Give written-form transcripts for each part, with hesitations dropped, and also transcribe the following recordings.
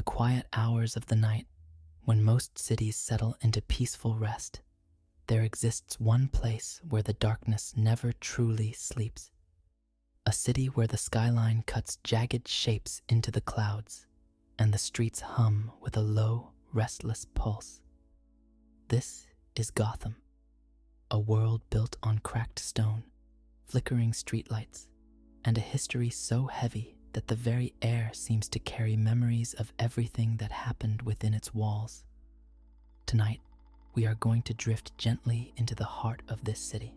the quiet hours of the night, when most cities settle into peaceful rest, there exists one place where the darkness never truly sleeps. A city where the skyline cuts jagged shapes into the clouds and the streets hum with a low, restless pulse. This is Gotham, a world built on cracked stone, flickering streetlights, and a history so heavy that the very air seems to carry memories of everything that happened within its walls. Tonight, we are going to drift gently into the heart of this city.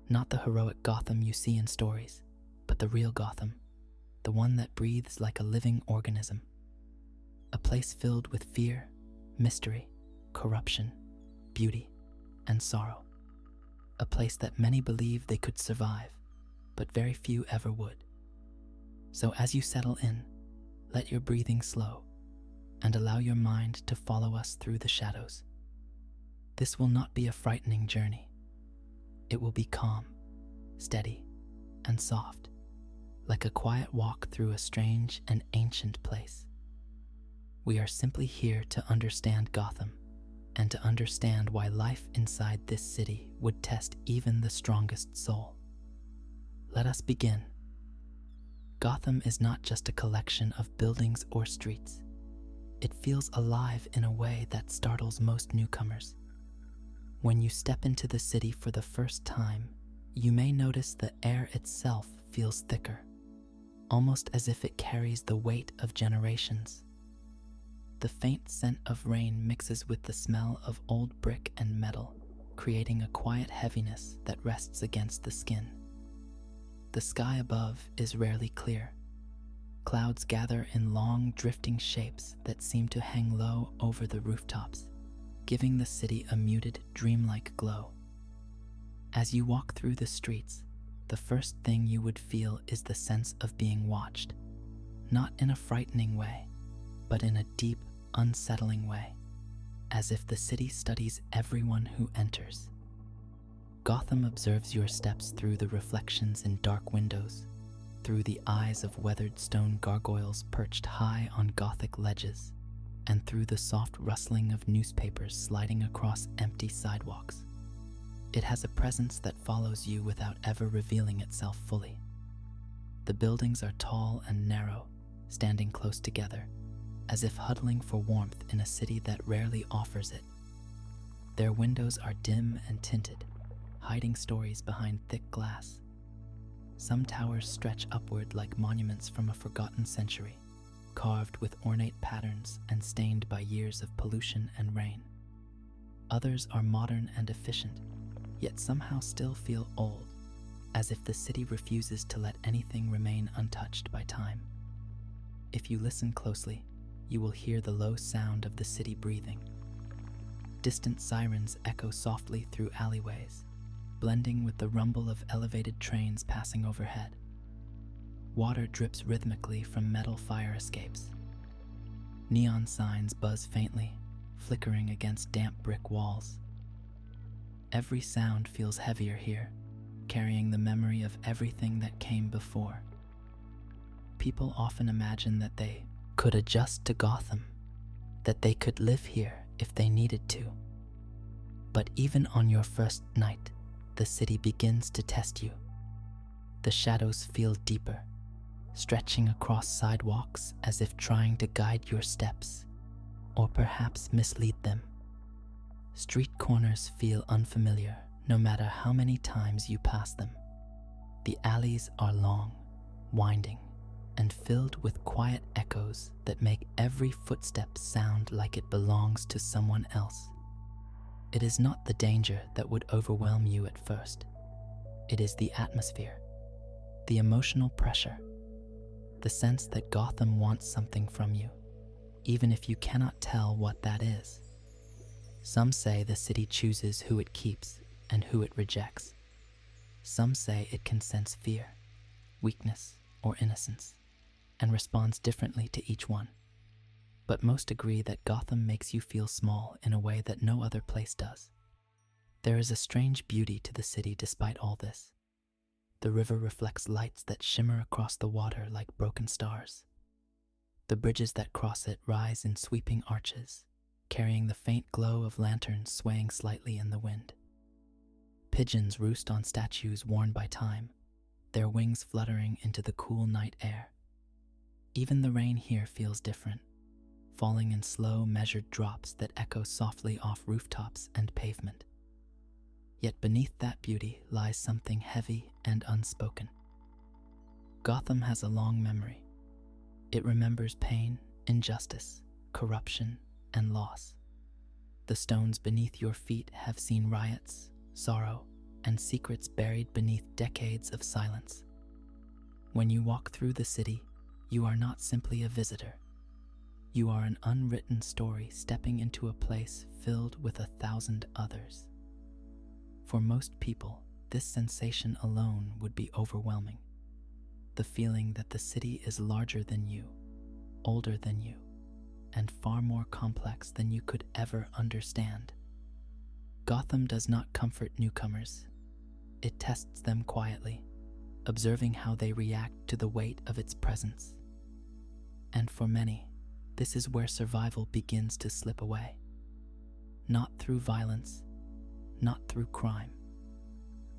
Not the heroic Gotham you see in stories, but the real Gotham, the one that breathes like a living organism. A place filled with fear, mystery, corruption, beauty, and sorrow. A place that many believe they could survive, but very few ever would. So as you settle in, let your breathing slow and allow your mind to follow us through the shadows. This will not be a frightening journey. It will be calm, steady, and soft, like a quiet walk through a strange and ancient place. We are simply here to understand Gotham and to understand why life inside this city would test even the strongest soul. Let us begin. Gotham is not just a collection of buildings or streets. It feels alive in a way that startles most newcomers. When you step into the city for the first time, you may notice the air itself feels thicker, almost as if it carries the weight of generations. The faint scent of rain mixes with the smell of old brick and metal, creating a quiet heaviness that rests against the skin. The sky above is rarely clear. Clouds gather in long, drifting shapes that seem to hang low over the rooftops, giving the city a muted, dreamlike glow. As you walk through the streets, the first thing you would feel is the sense of being watched, not in a frightening way, but in a deep, unsettling way, as if the city studies everyone who enters. Gotham observes your steps through the reflections in dark windows, through the eyes of weathered stone gargoyles perched high on Gothic ledges, and through the soft rustling of newspapers sliding across empty sidewalks. It has a presence that follows you without ever revealing itself fully. The buildings are tall and narrow, standing close together, as if huddling for warmth in a city that rarely offers it. Their windows are dim and tinted, hiding stories behind thick glass. Some towers stretch upward like monuments from a forgotten century, carved with ornate patterns and stained by years of pollution and rain. Others are modern and efficient, yet somehow still feel old, as if the city refuses to let anything remain untouched by time. If you listen closely, you will hear the low sound of the city breathing. Distant sirens echo softly through alleyways, blending with the rumble of elevated trains passing overhead. Water drips rhythmically from metal fire escapes. Neon signs buzz faintly, flickering against damp brick walls. Every sound feels heavier here, carrying the memory of everything that came before. People often imagine that they could adjust to Gotham, that they could live here if they needed to. But even on your first night, the city begins to test you. The shadows feel deeper, stretching across sidewalks as if trying to guide your steps, or perhaps mislead them. Street corners feel unfamiliar no matter how many times you pass them. The alleys are long, winding, and filled with quiet echoes that make every footstep sound like it belongs to someone else. It is not the danger that would overwhelm you at first. It is the atmosphere, the emotional pressure, the sense that Gotham wants something from you, even if you cannot tell what that is. Some say the city chooses who it keeps and who it rejects. Some say it can sense fear, weakness, or innocence, and responds differently to each one. But most agree that Gotham makes you feel small in a way that no other place does. There is a strange beauty to the city despite all this. The river reflects lights that shimmer across the water like broken stars. The bridges that cross it rise in sweeping arches, carrying the faint glow of lanterns swaying slightly in the wind. Pigeons roost on statues worn by time, their wings fluttering into the cool night air. Even the rain here feels different, falling in slow, measured drops that echo softly off rooftops and pavement. Yet beneath that beauty lies something heavy and unspoken. Gotham has a long memory. It remembers pain, injustice, corruption, and loss. The stones beneath your feet have seen riots, sorrow, and secrets buried beneath decades of silence. When you walk through the city, you are not simply a visitor. You are an unwritten story stepping into a place filled with 1,000 others. For most people, this sensation alone would be overwhelming. The feeling that the city is larger than you, older than you, and far more complex than you could ever understand. Gotham does not comfort newcomers. It tests them quietly, observing how they react to the weight of its presence. And for many, this is where survival begins to slip away. Not through violence, not through crime,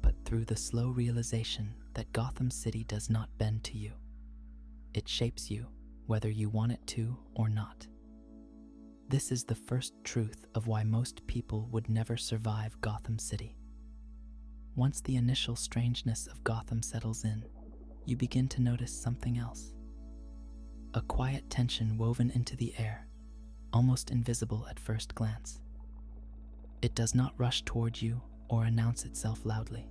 but through the slow realization that Gotham City does not bend to you. It shapes you, whether you want it to or not. This is the first truth of why most people would never survive Gotham City. Once the initial strangeness of Gotham settles in, you begin to notice something else. A quiet tension woven into the air, almost invisible at first glance. It does not rush toward you or announce itself loudly.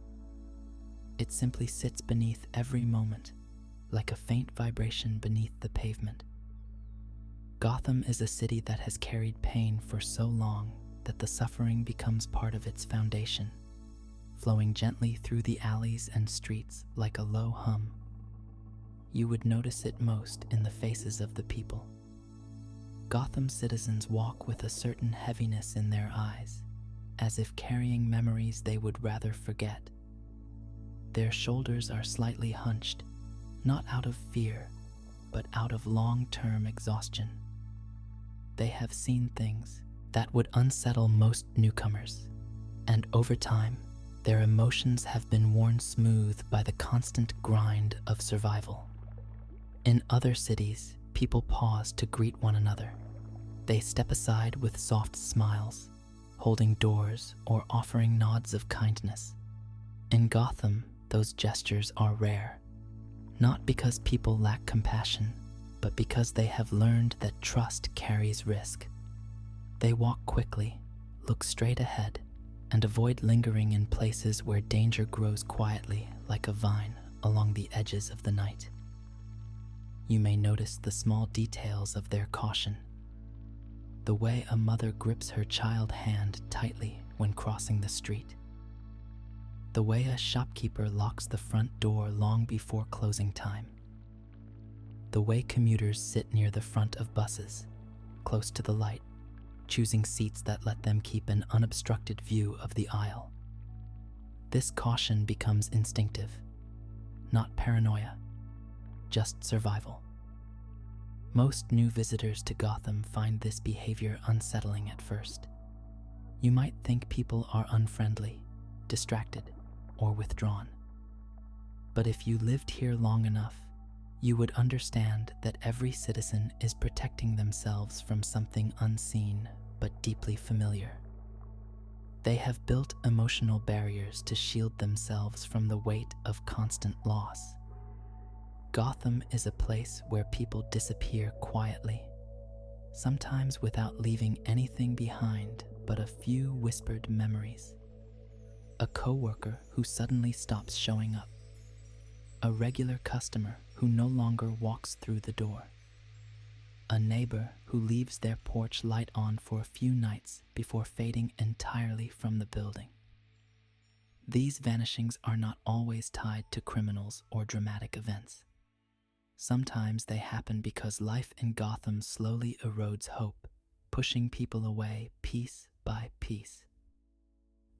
It simply sits beneath every moment, like a faint vibration beneath the pavement. Gotham is a city that has carried pain for so long that the suffering becomes part of its foundation, flowing gently through the alleys and streets like a low hum. You would notice it most in the faces of the people. Gotham citizens walk with a certain heaviness in their eyes, as if carrying memories they would rather forget. Their shoulders are slightly hunched, not out of fear, but out of long-term exhaustion. They have seen things that would unsettle most newcomers, and over time, their emotions have been worn smooth by the constant grind of survival. In other cities, people pause to greet one another. They step aside with soft smiles, holding doors or offering nods of kindness. In Gotham, those gestures are rare, not because people lack compassion, but because they have learned that trust carries risk. They walk quickly, look straight ahead, and avoid lingering in places where danger grows quietly like a vine along the edges of the night. You may notice the small details of their caution. The way a mother grips her child hand tightly when crossing the street. The way a shopkeeper locks the front door long before closing time. The way commuters sit near the front of buses, close to the light, choosing seats that let them keep an unobstructed view of the aisle. This caution becomes instinctive, not paranoia, just survival. Most new visitors to Gotham find this behavior unsettling at first. You might think people are unfriendly, distracted, or withdrawn. But if you lived here long enough, you would understand that every citizen is protecting themselves from something unseen but deeply familiar. They have built emotional barriers to shield themselves from the weight of constant loss. Gotham is a place where people disappear quietly, sometimes without leaving anything behind but a few whispered memories. A coworker who suddenly stops showing up. A regular customer who no longer walks through the door. A neighbor who leaves their porch light on for a few nights before fading entirely from the building. These vanishings are not always tied to criminals or dramatic events. Sometimes they happen because life in Gotham slowly erodes hope, pushing people away piece by piece.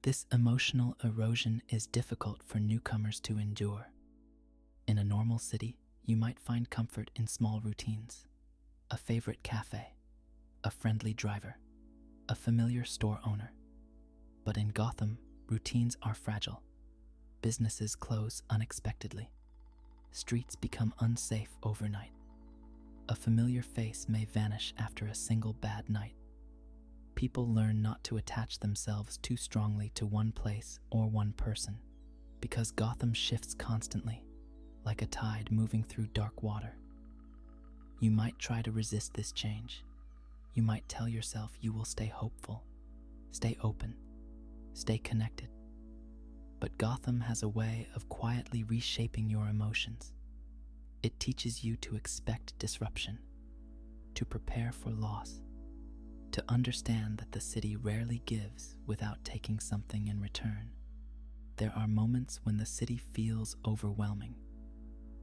This emotional erosion is difficult for newcomers to endure. In a normal city, you might find comfort in small routines. a favorite cafe, a friendly driver, a familiar store owner. But in Gotham, routines are fragile. Businesses close unexpectedly. Streets become unsafe overnight. A familiar face may vanish after a single bad night. People learn not to attach themselves too strongly to one place or one person, because Gotham shifts constantly, like a tide moving through dark water. You might try to resist this change. You might tell yourself you will stay hopeful, stay open, stay connected. But Gotham has a way of quietly reshaping your emotions. It teaches you to expect disruption, to prepare for loss, to understand that the city rarely gives without taking something in return. There are moments when the city feels overwhelming.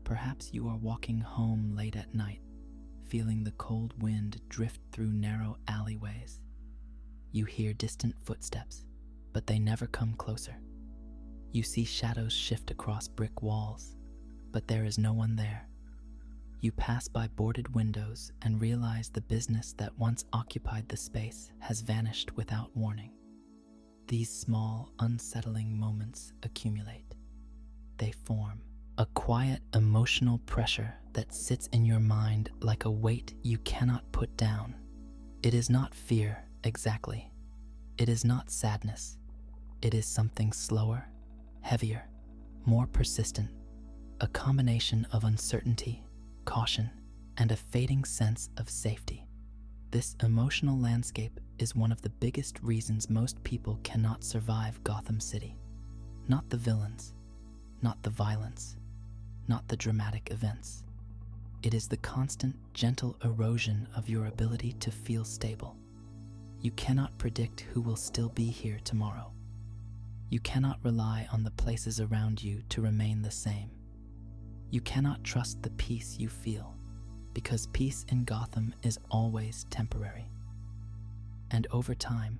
Perhaps you are walking home late at night, feeling the cold wind drift through narrow alleyways. You hear distant footsteps, but they never come closer. You see shadows shift across brick walls, but there is no one there. You pass by boarded windows and realize the business that once occupied the space has vanished without warning. These small, unsettling moments accumulate. They form a quiet emotional pressure that sits in your mind like a weight you cannot put down. It is not fear, exactly. It is not sadness. It is something slower, heavier, more persistent, a combination of uncertainty, caution, and a fading sense of safety. This emotional landscape is one of the biggest reasons most people cannot survive Gotham City. Not the villains, not the violence, not the dramatic events. It is the constant, gentle erosion of your ability to feel stable. You cannot predict who will still be here tomorrow. You cannot rely on the places around you to remain the same. You cannot trust the peace you feel, because peace in Gotham is always temporary. And over time,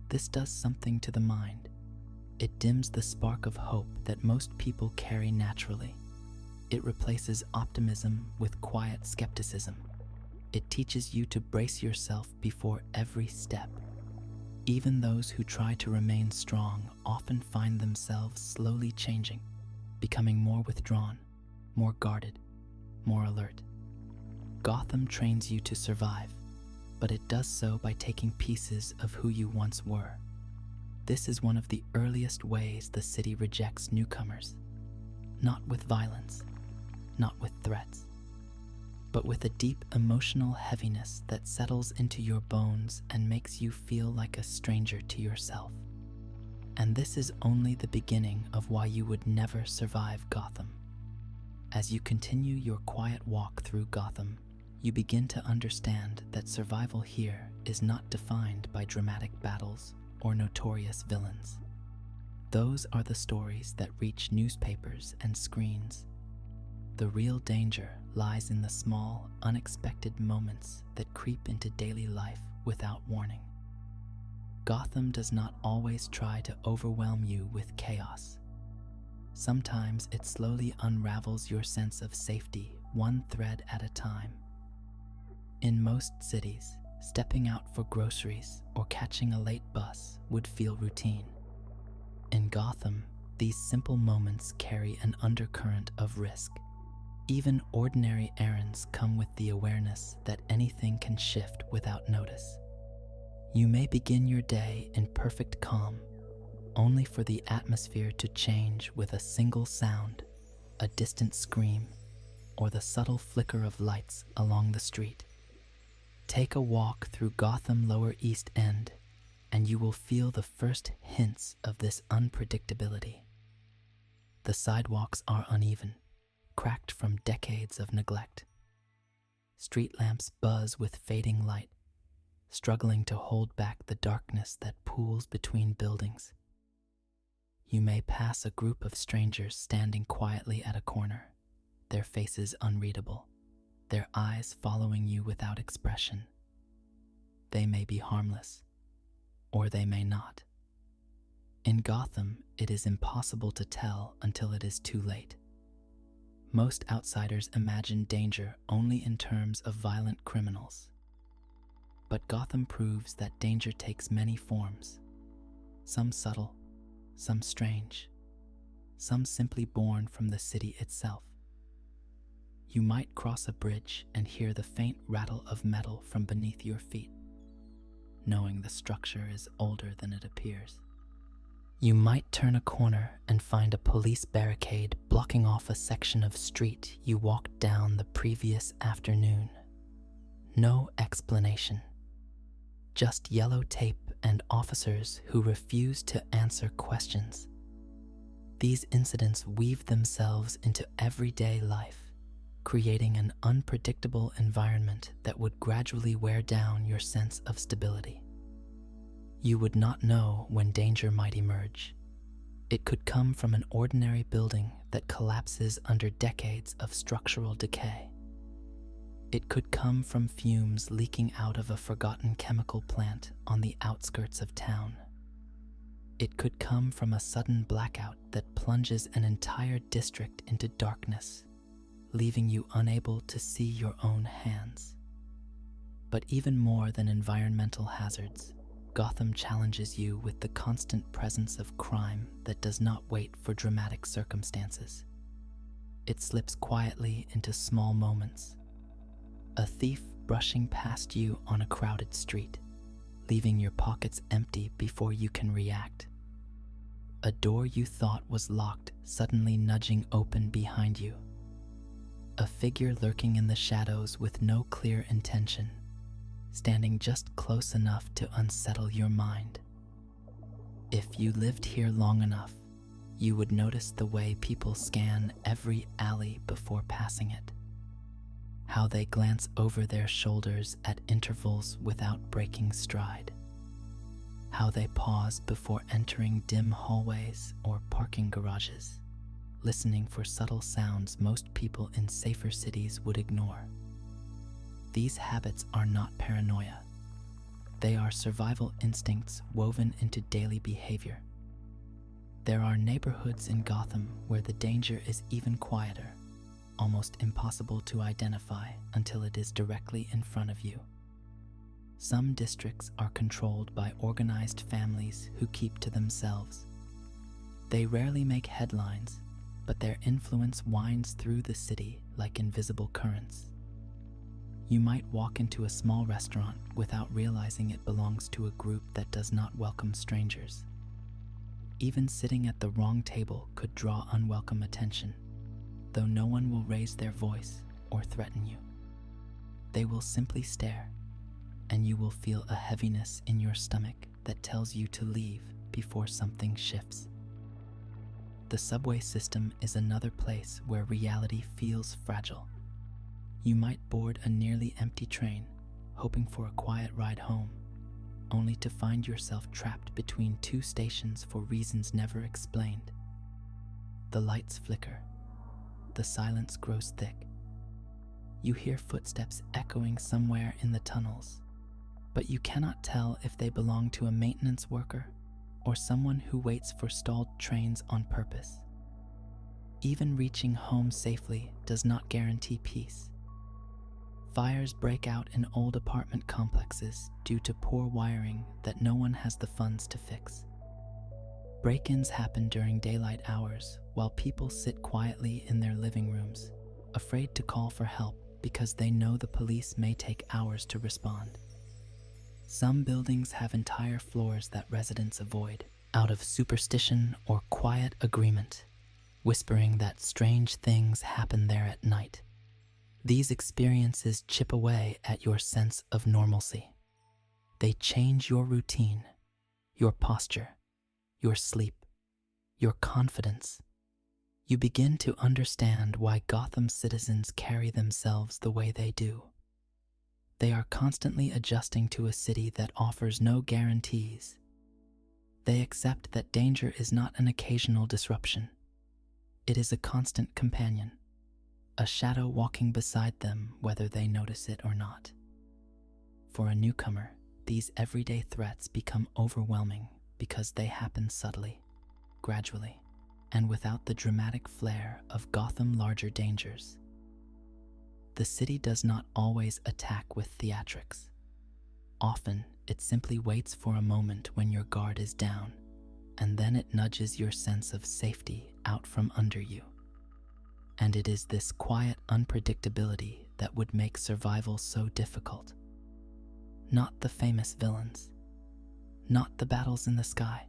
this does something to the mind. It dims the spark of hope that most people carry naturally. It replaces optimism with quiet skepticism. It teaches you to brace yourself before every step. Even those who try to remain strong often find themselves slowly changing, becoming more withdrawn, more guarded, more alert. Gotham trains you to survive, but it does so by taking pieces of who you once were. This is one of the earliest ways the city rejects newcomers, not with violence, not with threats, but with a deep emotional heaviness that settles into your bones and makes you feel like a stranger to yourself. And this is only the beginning of why you would never survive Gotham. As you continue your quiet walk through Gotham, you begin to understand that survival here is not defined by dramatic battles or notorious villains. Those are the stories that reach newspapers and screens. The real danger lies in the small, unexpected moments that creep into daily life without warning. Gotham does not always try to overwhelm you with chaos. Sometimes it slowly unravels your sense of safety, one thread at a time. In most cities, stepping out for groceries or catching a late bus would feel routine. In Gotham, these simple moments carry an undercurrent of risk. Even ordinary errands come with the awareness that anything can shift without notice. You may begin your day in perfect calm, only for the atmosphere to change with a single sound, a distant scream, or the subtle flicker of lights along the street. Take a walk through Gotham Lower East End, and you will feel the first hints of this unpredictability. The sidewalks are uneven, cracked from decades of neglect. Street lamps buzz with fading light, struggling to hold back the darkness that pools between buildings. You may pass a group of strangers standing quietly at a corner, their faces unreadable, their eyes following you without expression. They may be harmless, or they may not. In Gotham, it is impossible to tell until it is too late. Most outsiders imagine danger only in terms of violent criminals. But Gotham proves that danger takes many forms, some subtle, some strange, some simply born from the city itself. You might cross a bridge and hear the faint rattle of metal from beneath your feet, knowing the structure is older than it appears. You might turn a corner and find a police barricade blocking off a section of street you walked down the previous afternoon. No explanation. Just yellow tape and officers who refuse to answer questions. These incidents weave themselves into everyday life, creating an unpredictable environment that would gradually wear down your sense of stability. You would not know when danger might emerge. It could come from an ordinary building that collapses under decades of structural decay. It could come from fumes leaking out of a forgotten chemical plant on the outskirts of town. It could come from a sudden blackout that plunges an entire district into darkness, leaving you unable to see your own hands. But even more than environmental hazards, Gotham challenges you with the constant presence of crime that does not wait for dramatic circumstances. It slips quietly into small moments. A thief brushing past you on a crowded street, leaving your pockets empty before you can react. A door you thought was locked suddenly nudging open behind you. A figure lurking in the shadows with no clear intention, standing just close enough to unsettle your mind. If you lived here long enough, you would notice the way people scan every alley before passing it. How they glance over their shoulders at intervals without breaking stride. How they pause before entering dim hallways or parking garages, listening for subtle sounds most people in safer cities would ignore. These habits are not paranoia. They are survival instincts woven into daily behavior. There are neighborhoods in Gotham where the danger is even quieter, almost impossible to identify until it is directly in front of you. Some districts are controlled by organized families who keep to themselves. They rarely make headlines, but their influence winds through the city like invisible currents. You might walk into a small restaurant without realizing it belongs to a group that does not welcome strangers. Even sitting at the wrong table could draw unwelcome attention, though no one will raise their voice or threaten you. They will simply stare, and you will feel a heaviness in your stomach that tells you to leave before something shifts. The subway system is another place where reality feels fragile. You might board a nearly empty train, hoping for a quiet ride home, only to find yourself trapped between two stations for reasons never explained. The lights flicker. The silence grows thick. You hear footsteps echoing somewhere in the tunnels, but you cannot tell if they belong to a maintenance worker or someone who waits for stalled trains on purpose. Even reaching home safely does not guarantee peace. Fires break out in old apartment complexes due to poor wiring that no one has the funds to fix. Break-ins happen during daylight hours while people sit quietly in their living rooms, afraid to call for help because they know the police may take hours to respond. Some buildings have entire floors that residents avoid, out of superstition or quiet agreement, whispering that strange things happen there at night. These experiences chip away at your sense of normalcy. They change your routine, your posture, your sleep, your confidence. You begin to understand why Gotham citizens carry themselves the way they do. They are constantly adjusting to a city that offers no guarantees. They accept that danger is not an occasional disruption. It is a constant companion, a shadow walking beside them whether they notice it or not. For a newcomer, these everyday threats become overwhelming because they happen subtly, gradually, and without the dramatic flair of Gotham larger dangers. The city does not always attack with theatrics. Often, it simply waits for a moment when your guard is down, and then it nudges your sense of safety out from under you. And it is this quiet unpredictability that would make survival so difficult. Not the famous villains, not the battles in the sky,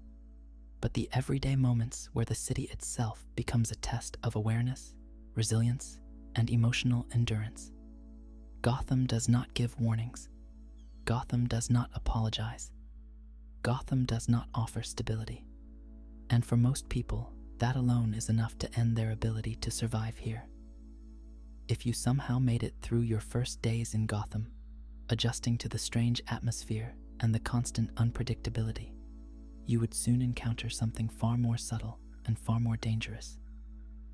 but the everyday moments where the city itself becomes a test of awareness, resilience, and emotional endurance. Gotham does not give warnings. Gotham does not apologize. Gotham does not offer stability. And for most people, that alone is enough to end their ability to survive here. If you somehow made it through your first days in Gotham, adjusting to the strange atmosphere and the constant unpredictability, you would soon encounter something far more subtle and far more dangerous.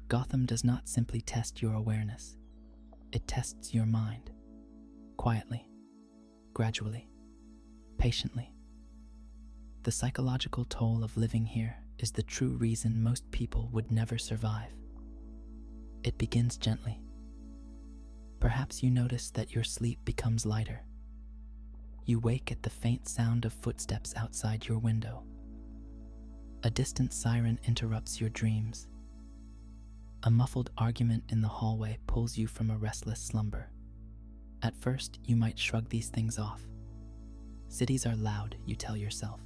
Gotham does not simply test your awareness. It tests your mind. Quietly, gradually, patiently. The psychological toll of living here is the true reason most people would never survive. It begins gently. Perhaps you notice that your sleep becomes lighter. You wake at the faint sound of footsteps outside your window. A distant siren interrupts your dreams. A muffled argument in the hallway pulls you from a restless slumber. At first, you might shrug these things off. Cities are loud, you tell yourself.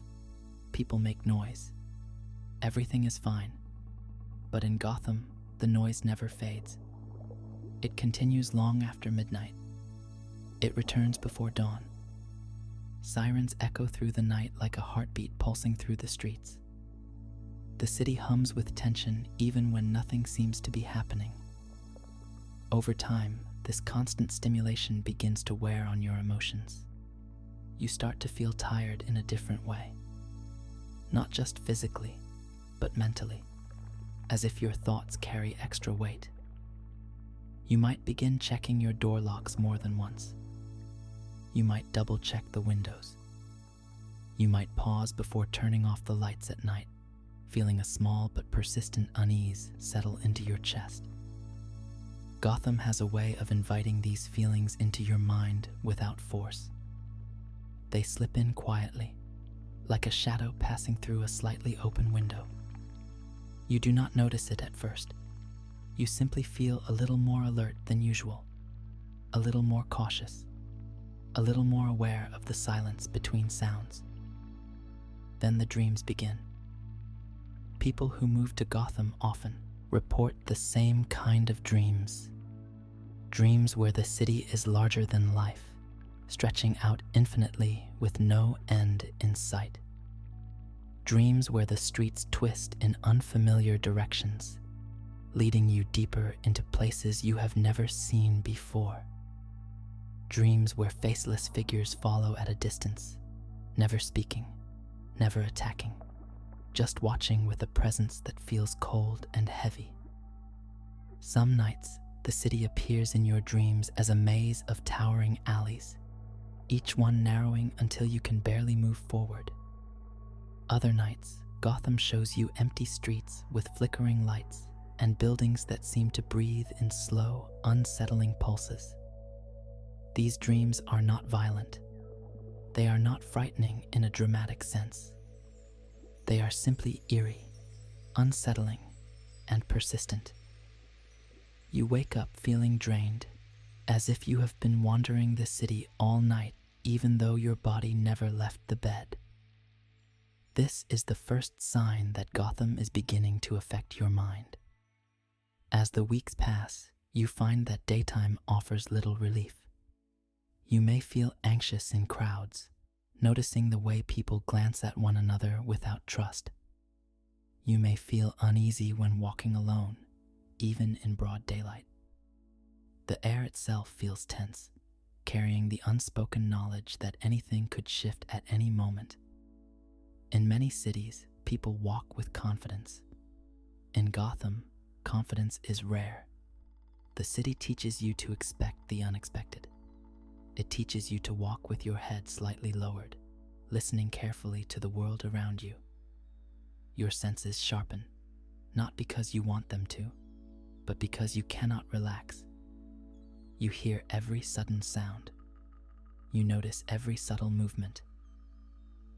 People make noise. Everything is fine. But in Gotham, the noise never fades. It continues long after midnight. It returns before dawn. Sirens echo through the night like a heartbeat pulsing through the streets. The city hums with tension even when nothing seems to be happening. Over time, this constant stimulation begins to wear on your emotions. You start to feel tired in a different way. Not just physically, but mentally, as if your thoughts carry extra weight. You might begin checking your door locks more than once. You might double-check the windows. You might pause before turning off the lights at night, feeling a small but persistent unease settle into your chest. Gotham has a way of inviting these feelings into your mind without force. They slip in quietly, like a shadow passing through a slightly open window. You do not notice it at first. You simply feel a little more alert than usual, a little more cautious, a little more aware of the silence between sounds. Then the dreams begin. People who move to Gotham often report the same kind of dreams. Dreams where the city is larger than life, stretching out infinitely with no end in sight. Dreams where the streets twist in unfamiliar directions, leading you deeper into places you have never seen before. Dreams where faceless figures follow at a distance, never speaking, never attacking, just watching with a presence that feels cold and heavy. Some nights, the city appears in your dreams as a maze of towering alleys, each one narrowing until you can barely move forward. Other nights, Gotham shows you empty streets with flickering lights and buildings that seem to breathe in slow, unsettling pulses. These dreams are not violent. They are not frightening in a dramatic sense. They are simply eerie, unsettling, and persistent. You wake up feeling drained, as if you have been wandering the city all night, even though your body never left the bed. This is the first sign that Gotham is beginning to affect your mind. As the weeks pass, you find that daytime offers little relief. You may feel anxious in crowds, noticing the way people glance at one another without trust. You may feel uneasy when walking alone, even in broad daylight. The air itself feels tense, carrying the unspoken knowledge that anything could shift at any moment. In many cities, people walk with confidence. In Gotham, confidence is rare. The city teaches you to expect the unexpected. It teaches you to walk with your head slightly lowered, listening carefully to the world around you. Your senses sharpen. not because you want them to, but because you cannot relax. You hear every sudden sound. You notice every subtle movement.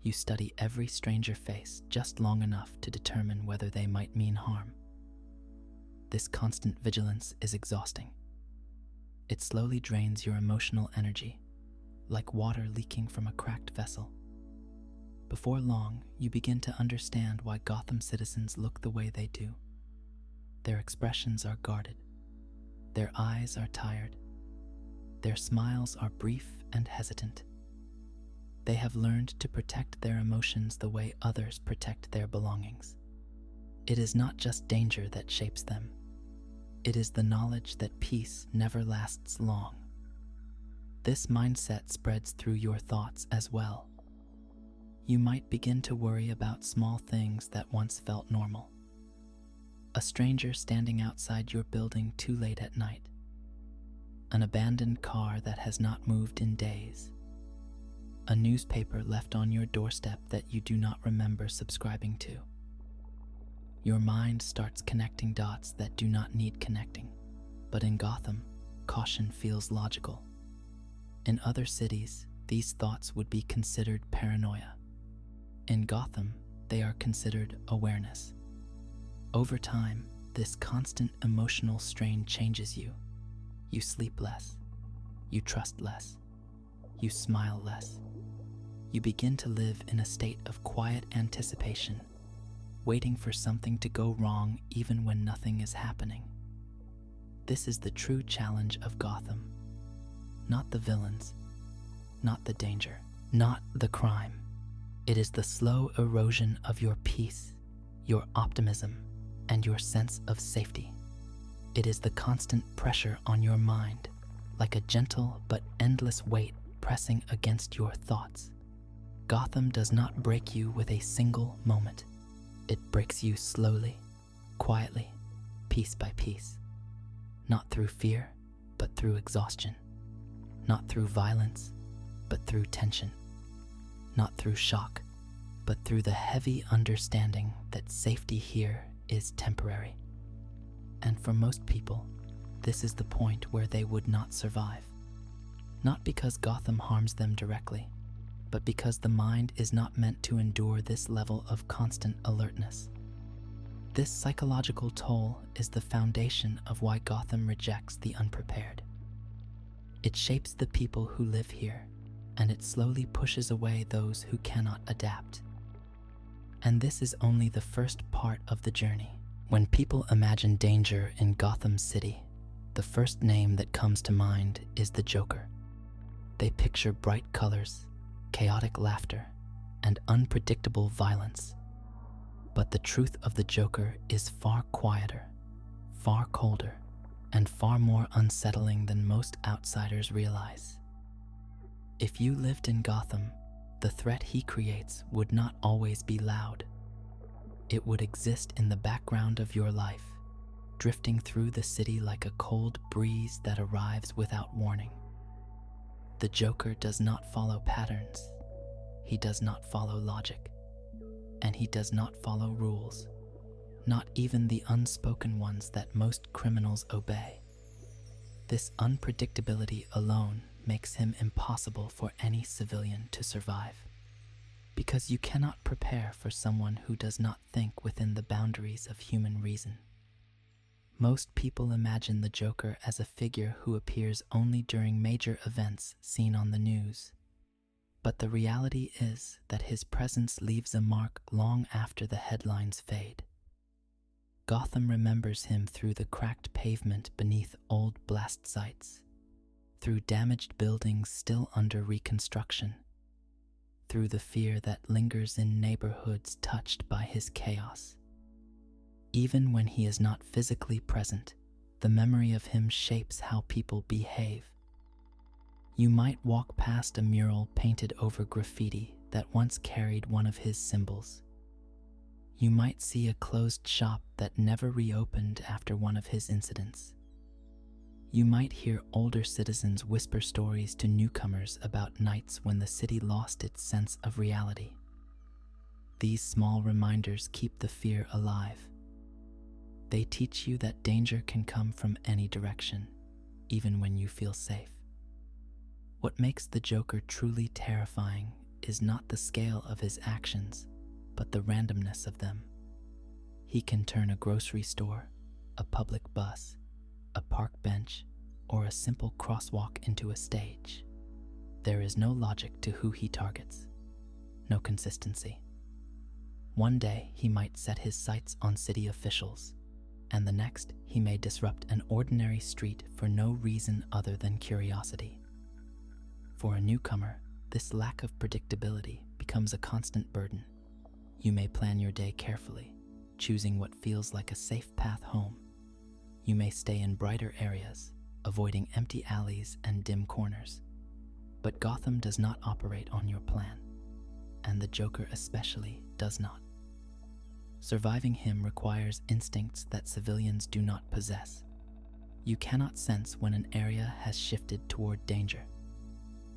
You study every stranger face just long enough to determine whether they might mean harm. This constant vigilance is exhausting. It slowly drains your emotional energy, like water leaking from a cracked vessel. Before long, you begin to understand why Gotham citizens look the way they do. Their expressions are guarded. Their eyes are tired. Their smiles are brief and hesitant. They have learned to protect their emotions the way others protect their belongings. It is not just danger that shapes them. It is the knowledge that peace never lasts long. This mindset spreads through your thoughts as well. You might begin to worry about small things that once felt normal. A stranger standing outside your building too late at night. An abandoned car that has not moved in days. A newspaper left on your doorstep that you do not remember subscribing to. Your mind starts connecting dots that do not need connecting. But in Gotham, caution feels logical. In other cities, these thoughts would be considered paranoia. In Gotham, they are considered awareness. Over time, this constant emotional strain changes you. You sleep less. You trust less. You smile less. You begin to live in a state of quiet anticipation, waiting for something to go wrong even when nothing is happening. This is the true challenge of Gotham. Not the villains, not the danger, not the crime. It is the slow erosion of your peace, your optimism, and your sense of safety. It is the constant pressure on your mind, like a gentle but endless weight pressing against your thoughts. Gotham does not break you with a single moment. It breaks you slowly, quietly, piece by piece. Not through fear, but through exhaustion. Not through violence, but through tension. Not through shock, but through the heavy understanding that safety here is temporary. And for most people, this is the point where they would not survive. Not because Gotham harms them directly, but because the mind is not meant to endure this level of constant alertness. This psychological toll is the foundation of why Gotham rejects the unprepared. It shapes the people who live here, and it slowly pushes away those who cannot adapt. And this is only the first part of the journey. When people imagine danger in Gotham City, the first name that comes to mind is the Joker. They picture bright colors, chaotic laughter, and unpredictable violence. But the truth of the Joker is far quieter, far colder, and far more unsettling than most outsiders realize. If you lived in Gotham, the threat he creates would not always be loud. It would exist in the background of your life, drifting through the city like a cold breeze that arrives without warning. The Joker does not follow patterns. He does not follow logic. And he does not follow rules, not even the unspoken ones that most criminals obey. This unpredictability alone makes him impossible for any civilian to survive, because you cannot prepare for someone who does not think within the boundaries of human reason. Most people imagine the Joker as a figure who appears only during major events seen on the news. But the reality is that his presence leaves a mark long after the headlines fade. Gotham remembers him through the cracked pavement beneath old blast sites, through damaged buildings still under reconstruction, through the fear that lingers in neighborhoods touched by his chaos. Even when he is not physically present, the memory of him shapes how people behave. You might walk past a mural painted over graffiti that once carried one of his symbols. You might see a closed shop that never reopened after one of his incidents. You might hear older citizens whisper stories to newcomers about nights when the city lost its sense of reality. These small reminders keep the fear alive. They teach you that danger can come from any direction, even when you feel safe. What makes the Joker truly terrifying is not the scale of his actions, but the randomness of them. He can turn a grocery store, a public bus, a park bench, or a simple crosswalk into a stage. There is no logic to who he targets, no consistency. One day he might set his sights on city officials, and the next he may disrupt an ordinary street for no reason other than curiosity. For a newcomer, this lack of predictability becomes a constant burden. You may plan your day carefully, choosing what feels like a safe path home. You may stay in brighter areas, avoiding empty alleys and dim corners. But Gotham does not operate on your plan, and the Joker especially does not. Surviving him requires instincts that civilians do not possess. You cannot sense when an area has shifted toward danger.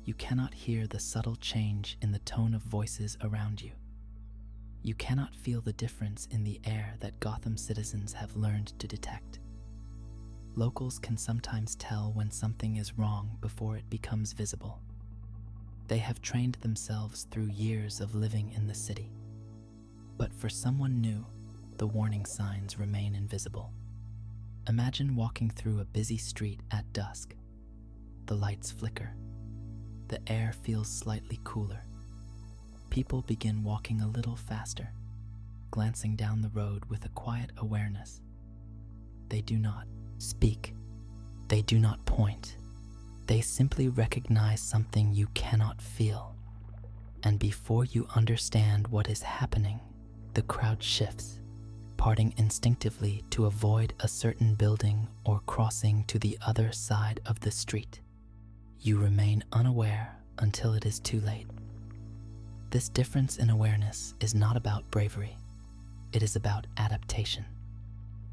You cannot hear the subtle change in the tone of voices around you. You cannot feel the difference in the air that Gotham citizens have learned to detect. Locals can sometimes tell when something is wrong before it becomes visible. They have trained themselves through years of living in the city. But for someone new, the warning signs remain invisible. Imagine walking through a busy street at dusk. The lights flicker. The air feels slightly cooler. People begin walking a little faster, glancing down the road with a quiet awareness. They do not speak. They do not point. They simply recognize something you cannot feel. And before you understand what is happening, the crowd shifts, parting instinctively to avoid a certain building or crossing to the other side of the street. You remain unaware until it is too late. This difference in awareness is not about bravery. It is about adaptation.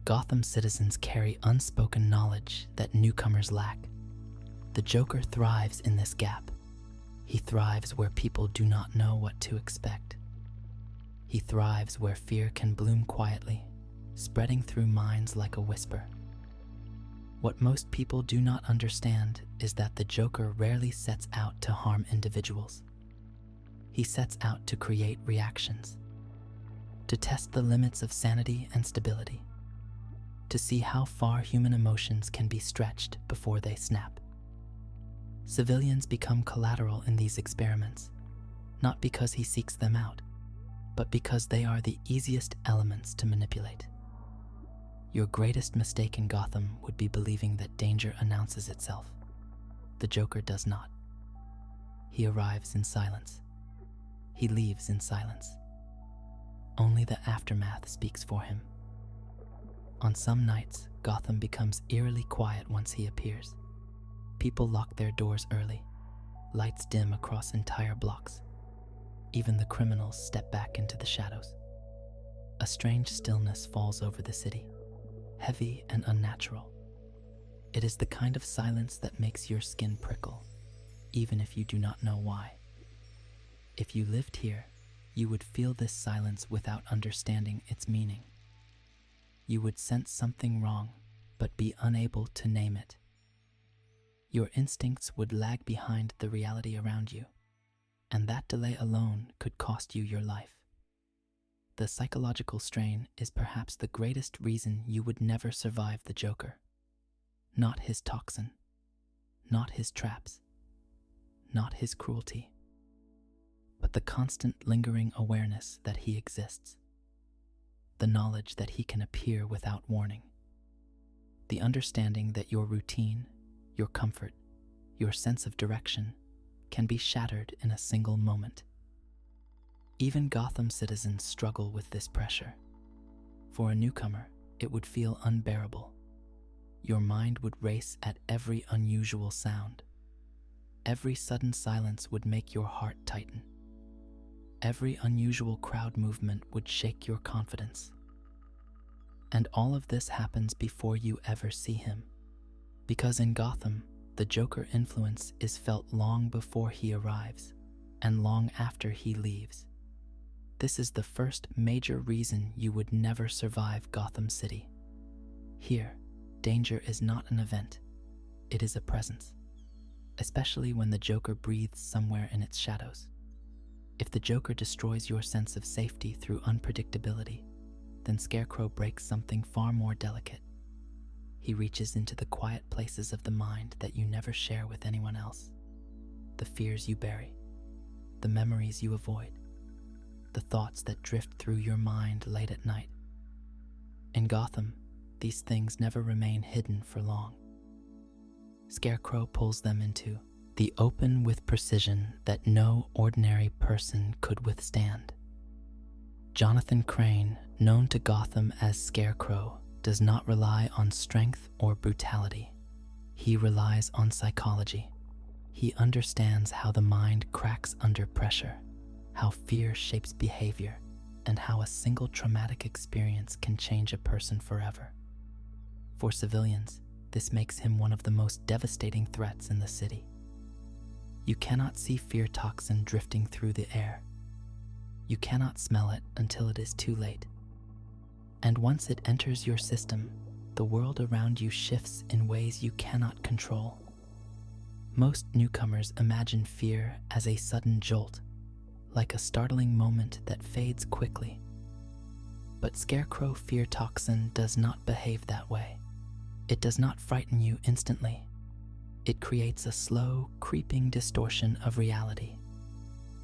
Gotham citizens carry unspoken knowledge that newcomers lack. The Joker thrives in this gap. He thrives where people do not know what to expect. He thrives where fear can bloom quietly, spreading through minds like a whisper. What most people do not understand is that the Joker rarely sets out to harm individuals. He sets out to create reactions, to test the limits of sanity and stability, to see how far human emotions can be stretched before they snap. Civilians become collateral in these experiments, not because he seeks them out, but because they are the easiest elements to manipulate. Your greatest mistake in Gotham would be believing that danger announces itself. The Joker does not. He arrives in silence. He leaves in silence. Only the aftermath speaks for him. On some nights, Gotham becomes eerily quiet once he appears. People lock their doors early. Lights dim across entire blocks. Even the criminals step back into the shadows. A strange stillness falls over the city, heavy and unnatural. It is the kind of silence that makes your skin prickle, even if you do not know why. If you lived here, you would feel this silence without understanding its meaning. You would sense something wrong, but be unable to name it. Your instincts would lag behind the reality around you, and that delay alone could cost you your life. The psychological strain is perhaps the greatest reason you would never survive the Joker. Not his toxin, not his traps, not his cruelty, but the constant lingering awareness that he exists. The knowledge that he can appear without warning. The understanding that your routine, your comfort, your sense of direction can be shattered in a single moment. Even Gotham citizens struggle with this pressure. For a newcomer, it would feel unbearable. Your mind would race at every unusual sound. Every sudden silence would make your heart tighten. Every unusual crowd movement would shake your confidence. And all of this happens before you ever see him. Because in Gotham, the Joker influence is felt long before he arrives, and long after he leaves. This is the first major reason you would never survive Gotham City. Here, danger is not an event, it is a presence, especially when the Joker breathes somewhere in its shadows. If the Joker destroys your sense of safety through unpredictability, then Scarecrow breaks something far more delicate. He reaches into the quiet places of the mind that you never share with anyone else. The fears you bury, the memories you avoid, the thoughts that drift through your mind late at night. In Gotham, these things never remain hidden for long. Scarecrow pulls them into the open with precision that no ordinary person could withstand. Jonathan Crane, known to Gotham as Scarecrow, does not rely on strength or brutality. He relies on psychology. He understands how the mind cracks under pressure, how fear shapes behavior, and how a single traumatic experience can change a person forever. For civilians, this makes him one of the most devastating threats in the city. You cannot see fear toxin drifting through the air. You cannot smell it until it is too late. And once it enters your system, the world around you shifts in ways you cannot control. Most newcomers imagine fear as a sudden jolt, like a startling moment that fades quickly. But Scarecrow fear toxin does not behave that way. It does not frighten you instantly. It creates a slow, creeping distortion of reality.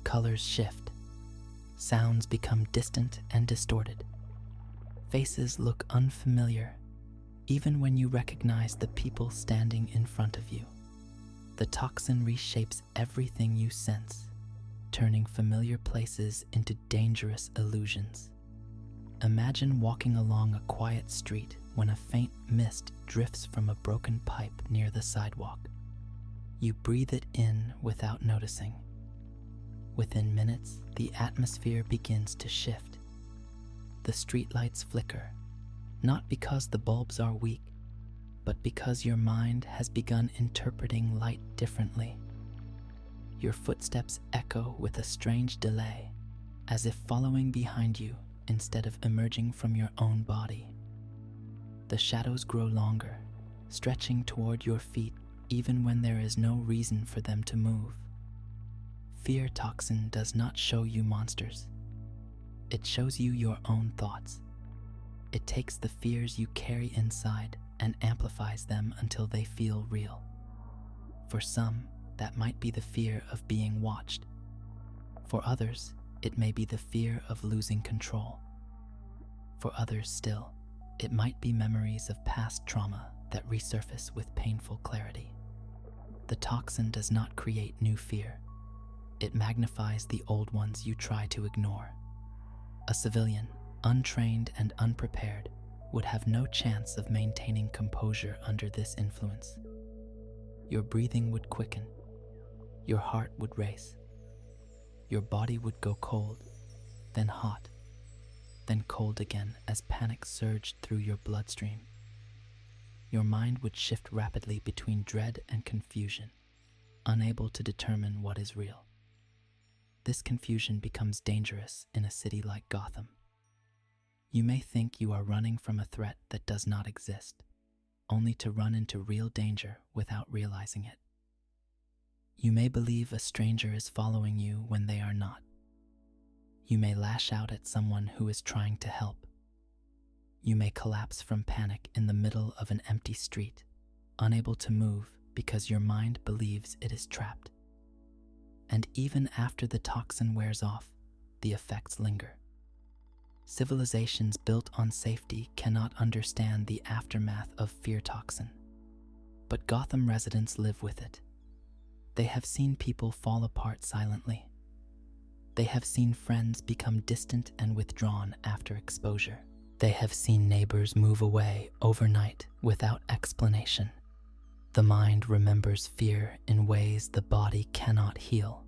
Colors shift. Sounds become distant and distorted. Faces look unfamiliar, even when you recognize the people standing in front of you. The toxin reshapes everything you sense, turning familiar places into dangerous illusions. Imagine walking along a quiet street when a faint mist drifts from a broken pipe near the sidewalk. You breathe it in without noticing. Within minutes, the atmosphere begins to shift. The streetlights flicker, not because the bulbs are weak, but because your mind has begun interpreting light differently. Your footsteps echo with a strange delay, as if following behind you instead of emerging from your own body. The shadows grow longer, stretching toward your feet even when there is no reason for them to move. Fear toxin does not show you monsters. It shows you your own thoughts. It takes the fears you carry inside and amplifies them until they feel real. For some, that might be the fear of being watched. For others, it may be the fear of losing control. For others still, it might be memories of past trauma that resurface with painful clarity. The toxin does not create new fear. It magnifies the old ones you try to ignore. A civilian, untrained and unprepared, would have no chance of maintaining composure under this influence. Your breathing would quicken. Your heart would race. Your body would go cold, then hot, then cold again as panic surged through your bloodstream. Your mind would shift rapidly between dread and confusion, unable to determine what is real. This confusion becomes dangerous in a city like Gotham. You may think you are running from a threat that does not exist, only to run into real danger without realizing it. You may believe a stranger is following you when they are not. You may lash out at someone who is trying to help. You may collapse from panic in the middle of an empty street, unable to move because your mind believes it is trapped. And even after the toxin wears off, the effects linger. Civilizations built on safety cannot understand the aftermath of fear toxin. But Gotham residents live with it. They have seen people fall apart silently. They have seen friends become distant and withdrawn after exposure. They have seen neighbors move away overnight without explanation. The mind remembers fear in ways the body cannot heal.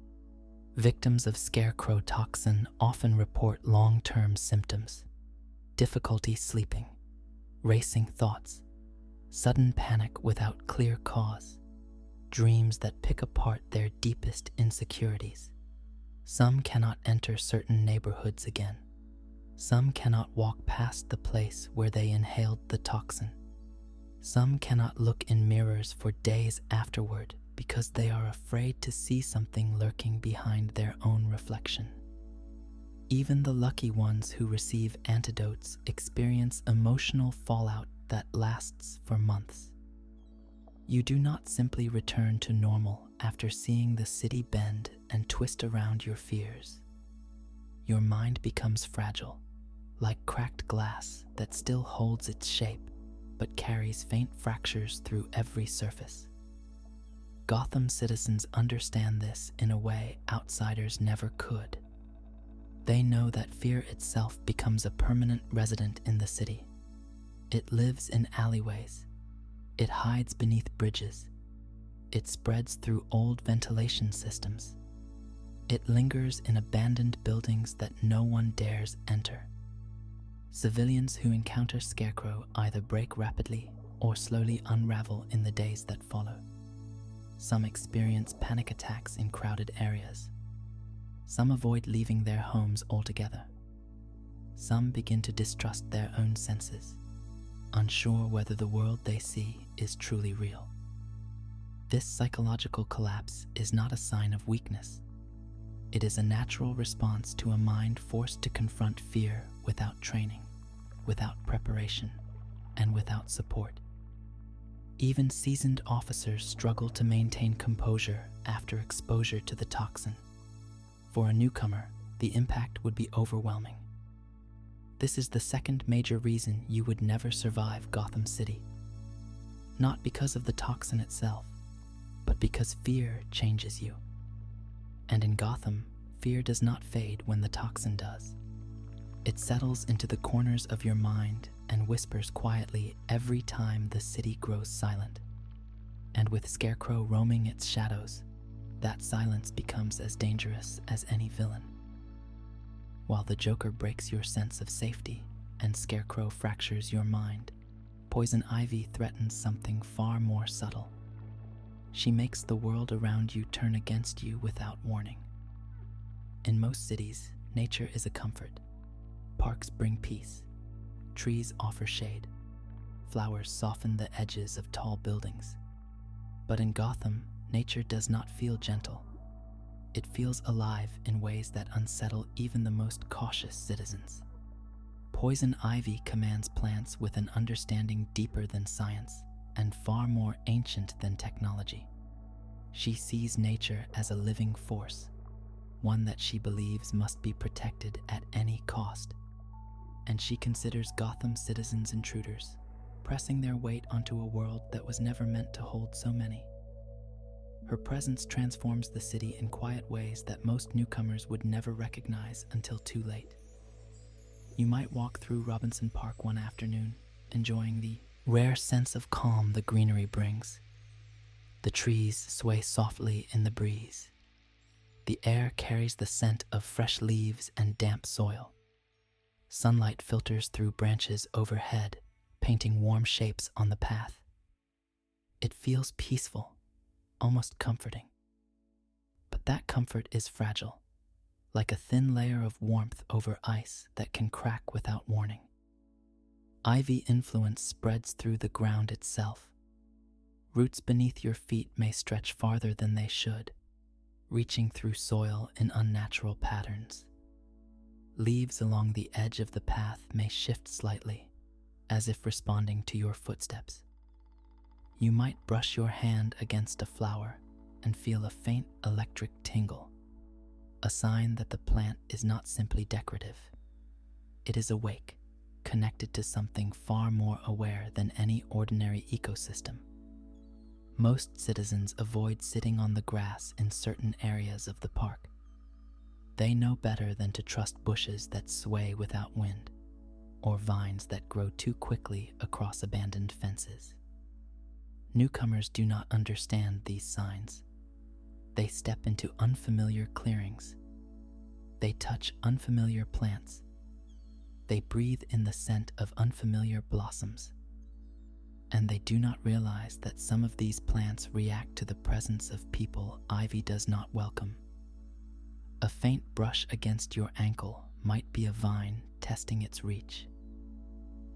Victims of Scarecrow toxin often report long-term symptoms: difficulty sleeping, racing thoughts, sudden panic without clear cause, dreams that pick apart their deepest insecurities. Some cannot enter certain neighborhoods again. Some cannot walk past the place where they inhaled the toxin. Some cannot look in mirrors for days afterward because they are afraid to see something lurking behind their own reflection. Even the lucky ones who receive antidotes experience emotional fallout that lasts for months. You do not simply return to normal after seeing the city bend and twist around your fears. Your mind becomes fragile, like cracked glass that still holds its shape but carries faint fractures through every surface. Gotham citizens understand this in a way outsiders never could. They know that fear itself becomes a permanent resident in the city. It lives in alleyways. It hides beneath bridges. It spreads through old ventilation systems. It lingers in abandoned buildings that no one dares enter. Civilians who encounter Scarecrow either break rapidly or slowly unravel in the days that follow. Some experience panic attacks in crowded areas. Some avoid leaving their homes altogether. Some begin to distrust their own senses, unsure whether the world they see is truly real. This psychological collapse is not a sign of weakness. It is a natural response to a mind forced to confront fear without training, without preparation, and without support. Even seasoned officers struggle to maintain composure after exposure to the toxin. For a newcomer, the impact would be overwhelming. This is the second major reason you would never survive Gotham City. Not because of the toxin itself, but because fear changes you. And in Gotham, fear does not fade when the toxin does. It settles into the corners of your mind and whispers quietly every time the city grows silent. And with Scarecrow roaming its shadows, that silence becomes as dangerous as any villain. While the Joker breaks your sense of safety and Scarecrow fractures your mind, Poison Ivy threatens something far more subtle. She makes the world around you turn against you without warning. In most cities, nature is a comfort. Parks bring peace. Trees offer shade. Flowers soften the edges of tall buildings. But in Gotham, nature does not feel gentle. It feels alive in ways that unsettle even the most cautious citizens. Poison Ivy commands plants with an understanding deeper than science and far more ancient than technology. She sees nature as a living force, one that she believes must be protected at any cost. And she considers Gotham citizens intruders, pressing their weight onto a world that was never meant to hold so many. Her presence transforms the city in quiet ways that most newcomers would never recognize until too late. You might walk through Robinson Park one afternoon, enjoying the rare sense of calm the greenery brings. The trees sway softly in the breeze. The air carries the scent of fresh leaves and damp soil. Sunlight filters through branches overhead, painting warm shapes on the path. It feels peaceful, almost comforting. But that comfort is fragile, like a thin layer of warmth over ice that can crack without warning. Ivy influence spreads through the ground itself. Roots beneath your feet may stretch farther than they should, reaching through soil in unnatural patterns. Leaves along the edge of the path may shift slightly, as if responding to your footsteps. You might brush your hand against a flower and feel a faint electric tingle, a sign that the plant is not simply decorative. It is awake, connected to something far more aware than any ordinary ecosystem. Most citizens avoid sitting on the grass in certain areas of the park. They know better than to trust bushes that sway without wind, or vines that grow too quickly across abandoned fences. Newcomers do not understand these signs. They step into unfamiliar clearings. They touch unfamiliar plants. They breathe in the scent of unfamiliar blossoms. And they do not realize that some of these plants react to the presence of people Ivy does not welcome. A faint brush against your ankle might be a vine testing its reach.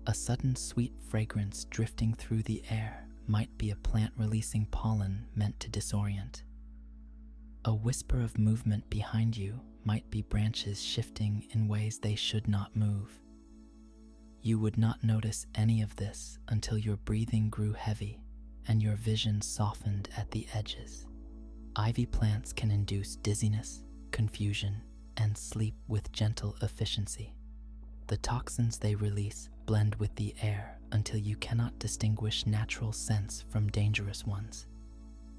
A sudden sweet fragrance drifting through the air might be a plant releasing pollen meant to disorient. A whisper of movement behind you might be branches shifting in ways they should not move. You would not notice any of this until your breathing grew heavy and your vision softened at the edges. Ivy plants can induce dizziness, confusion, and sleep with gentle efficiency. The toxins they release blend with the air until you cannot distinguish natural scents from dangerous ones.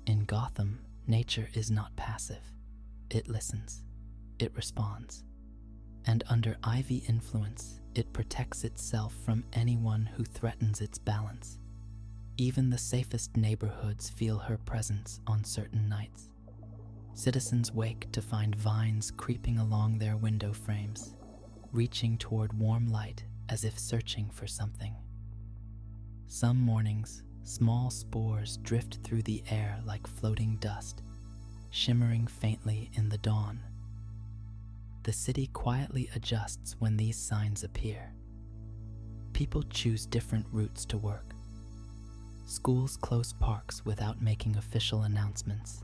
In Gotham, nature is not passive. It listens. It responds. And under ivy influence, it protects itself from anyone who threatens its balance. Even the safest neighborhoods feel her presence on certain nights. Citizens wake to find vines creeping along their window frames, reaching toward warm light as if searching for something. Some mornings, small spores drift through the air like floating dust, shimmering faintly in the dawn. The city quietly adjusts when these signs appear. People choose different routes to work. Schools close parks without making official announcements.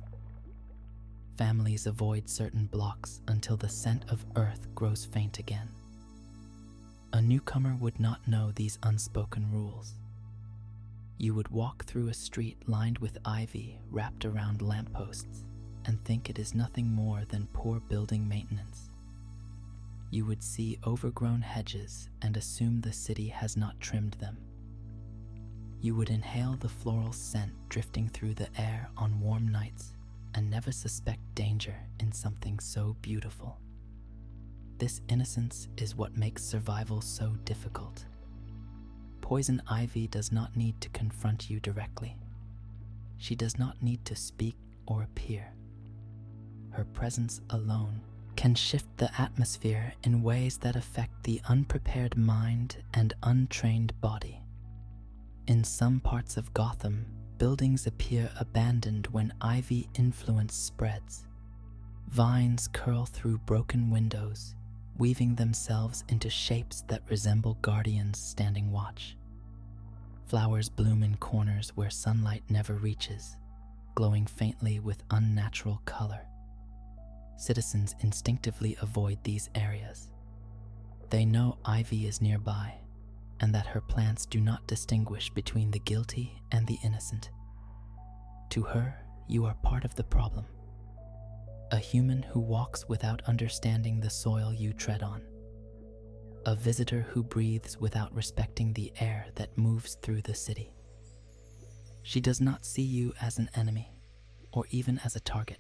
Families avoid certain blocks until the scent of earth grows faint again. A newcomer would not know these unspoken rules. You would walk through a street lined with ivy wrapped around lampposts and think it is nothing more than poor building maintenance. You would see overgrown hedges and assume the city has not trimmed them. You would inhale the floral scent drifting through the air on warm nights and never suspect danger in something so beautiful. This innocence is what makes survival so difficult. Poison ivy does not need to confront you directly. She does not need to speak or appear. Her presence alone can shift the atmosphere in ways that affect the unprepared mind and untrained body. In some parts of Gotham, buildings appear abandoned when ivy influence spreads. Vines curl through broken windows, weaving themselves into shapes that resemble guardians standing watch. Flowers bloom in corners where sunlight never reaches, glowing faintly with unnatural color. Citizens instinctively avoid these areas. They know ivy is nearby, and that her plants do not distinguish between the guilty and the innocent. To her, you are part of the problem. A human who walks without understanding the soil you tread on. A visitor who breathes without respecting the air that moves through the city. She does not see you as an enemy, or even as a target.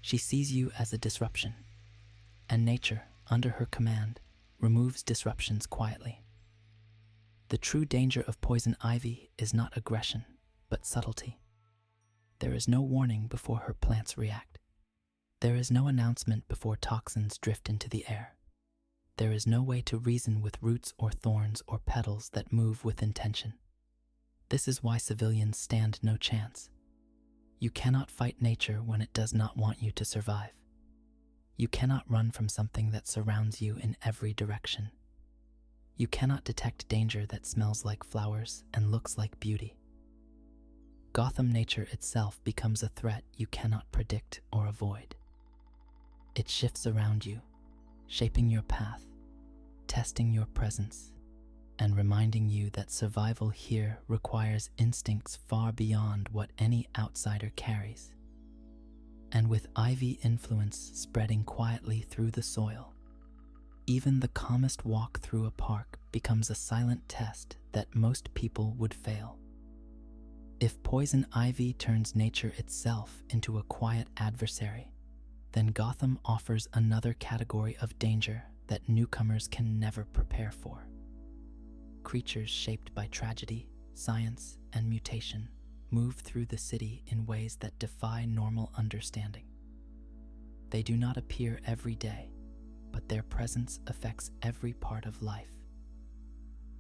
She sees you as a disruption, and nature, under her command, removes disruptions quietly. The true danger of poison ivy is not aggression, but subtlety. There is no warning before her plants react. There is no announcement before toxins drift into the air. There is no way to reason with roots or thorns or petals that move with intention. This is why civilians stand no chance. You cannot fight nature when it does not want you to survive. You cannot run from something that surrounds you in every direction. You cannot detect danger that smells like flowers and looks like beauty. Gotham nature itself becomes a threat you cannot predict or avoid. It shifts around you, shaping your path, testing your presence, and reminding you that survival here requires instincts far beyond what any outsider carries. And with ivy influence spreading quietly through the soil, even the calmest walk through a park becomes a silent test that most people would fail. If poison ivy turns nature itself into a quiet adversary, then Gotham offers another category of danger that newcomers can never prepare for. Creatures shaped by tragedy, science, and mutation move through the city in ways that defy normal understanding. They do not appear every day, but their presence affects every part of life.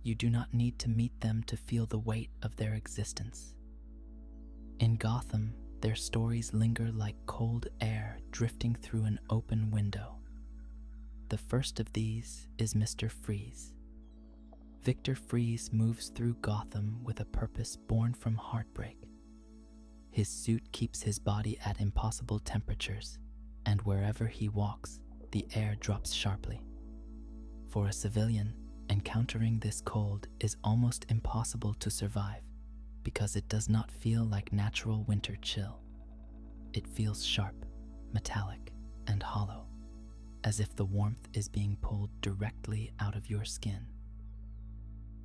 You do not need to meet them to feel the weight of their existence. In Gotham, their stories linger like cold air drifting through an open window. The first of these is Mr. Freeze. Victor Freeze moves through Gotham with a purpose born from heartbreak. His suit keeps his body at impossible temperatures, and wherever he walks, the air drops sharply. For a civilian, encountering this cold is almost impossible to survive because it does not feel like natural winter chill. It feels sharp, metallic, and hollow, as if the warmth is being pulled directly out of your skin.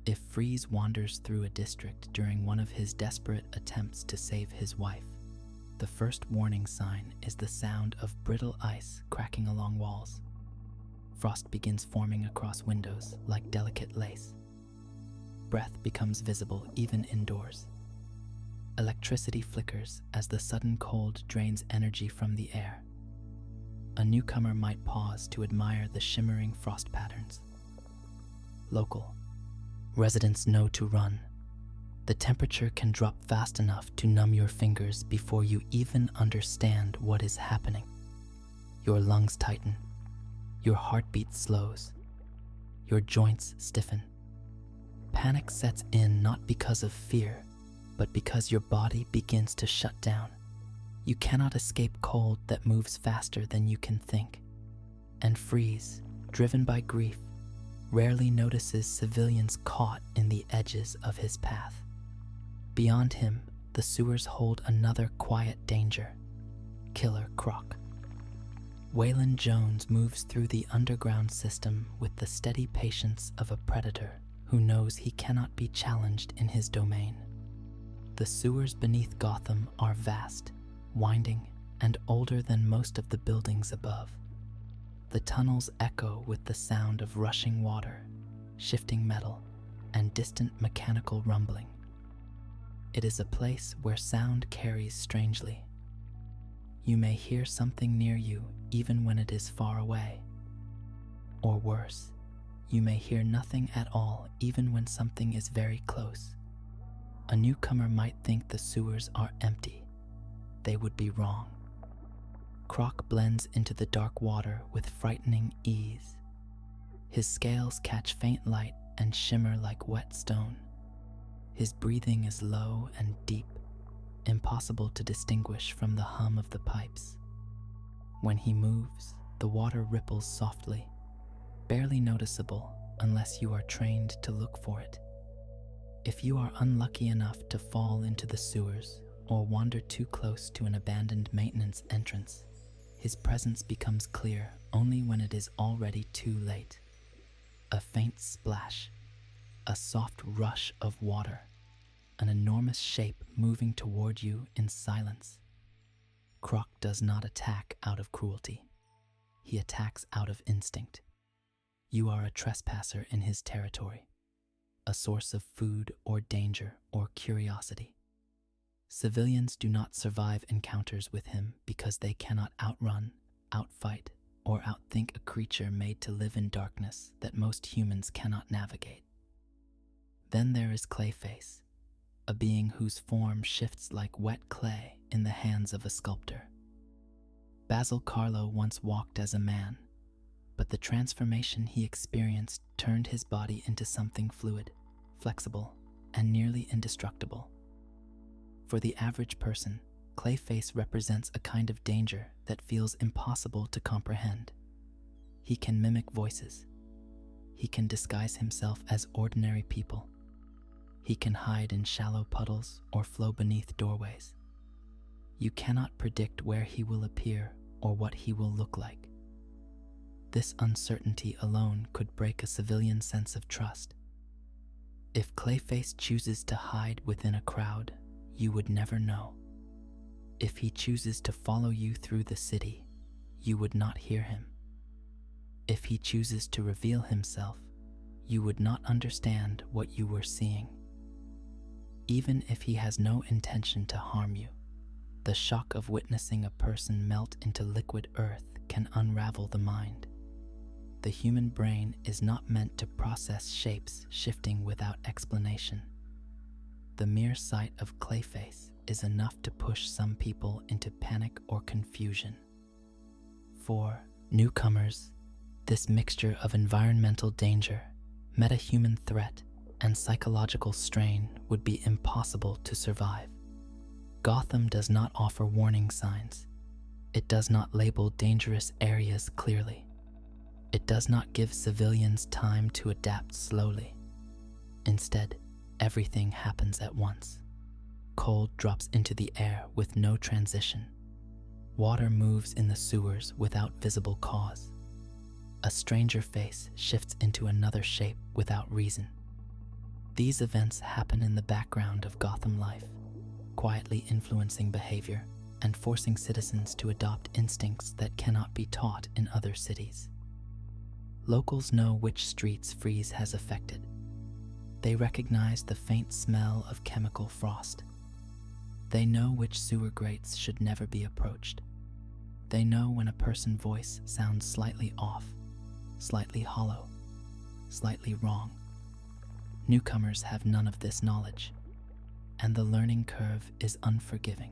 If Freeze wanders through a district during one of his desperate attempts to save his wife, the first warning sign is the sound of brittle ice cracking along walls. Frost begins forming across windows like delicate lace. Breath becomes visible even indoors. Electricity flickers as the sudden cold drains energy from the air. A newcomer might pause to admire the shimmering frost patterns. Local. Residents know to run. The temperature can drop fast enough to numb your fingers before you even understand what is happening. Your lungs tighten. Your heartbeat slows. Your joints stiffen. Panic sets in not because of fear, but because your body begins to shut down. You cannot escape cold that moves faster than you can think. And Freeze, driven by grief, rarely notices civilians caught in the edges of his path. Beyond him, the sewers hold another quiet danger: Killer Croc. Waylon Jones moves through the underground system with the steady patience of a predator who knows he cannot be challenged in his domain. The sewers beneath Gotham are vast, winding, and older than most of the buildings above. The tunnels echo with the sound of rushing water, shifting metal, and distant mechanical rumbling. It is a place where sound carries strangely. You may hear something near you even when it is far away. Or worse, you may hear nothing at all even when something is very close. A newcomer might think the sewers are empty. They would be wrong. Croc blends into the dark water with frightening ease. His scales catch faint light and shimmer like wet stone. His breathing is low and deep, impossible to distinguish from the hum of the pipes. When he moves, the water ripples softly, barely noticeable unless you are trained to look for it. If you are unlucky enough to fall into the sewers or wander too close to an abandoned maintenance entrance, his presence becomes clear only when it is already too late. A faint splash, a soft rush of water, an enormous shape moving toward you in silence. Croc does not attack out of cruelty. He attacks out of instinct. You are a trespasser in his territory, a source of food or danger or curiosity. Civilians do not survive encounters with him because they cannot outrun, outfight, or outthink a creature made to live in darkness that most humans cannot navigate. Then there is Clayface, a being whose form shifts like wet clay in the hands of a sculptor. Basil Carlo once walked as a man, but the transformation he experienced turned his body into something fluid, flexible, and nearly indestructible. For the average person, Clayface represents a kind of danger that feels impossible to comprehend. He can mimic voices. He can disguise himself as ordinary people. He can hide in shallow puddles or flow beneath doorways. You cannot predict where he will appear or what he will look like. This uncertainty alone could break a civilian sense of trust. If Clayface chooses to hide within a crowd, you would never know. If he chooses to follow you through the city, you would not hear him. If he chooses to reveal himself, you would not understand what you were seeing. Even if he has no intention to harm you, the shock of witnessing a person melt into liquid earth can unravel the mind. The human brain is not meant to process shapes shifting without explanation. The mere sight of Clayface is enough to push some people into panic or confusion. For newcomers, this mixture of environmental danger, metahuman threat, and psychological strain would be impossible to survive. Gotham does not offer warning signs. It does not label dangerous areas clearly. It does not give civilians time to adapt slowly. Instead, everything happens at once. Cold drops into the air with no transition. Water moves in the sewers without visible cause. A stranger face shifts into another shape without reason. These events happen in the background of Gotham life, quietly influencing behavior and forcing citizens to adopt instincts that cannot be taught in other cities. Locals know which streets Freeze has affected. They recognize the faint smell of chemical frost. They know which sewer grates should never be approached. They know when a person's voice sounds slightly off, slightly hollow, slightly wrong. Newcomers have none of this knowledge, and the learning curve is unforgiving.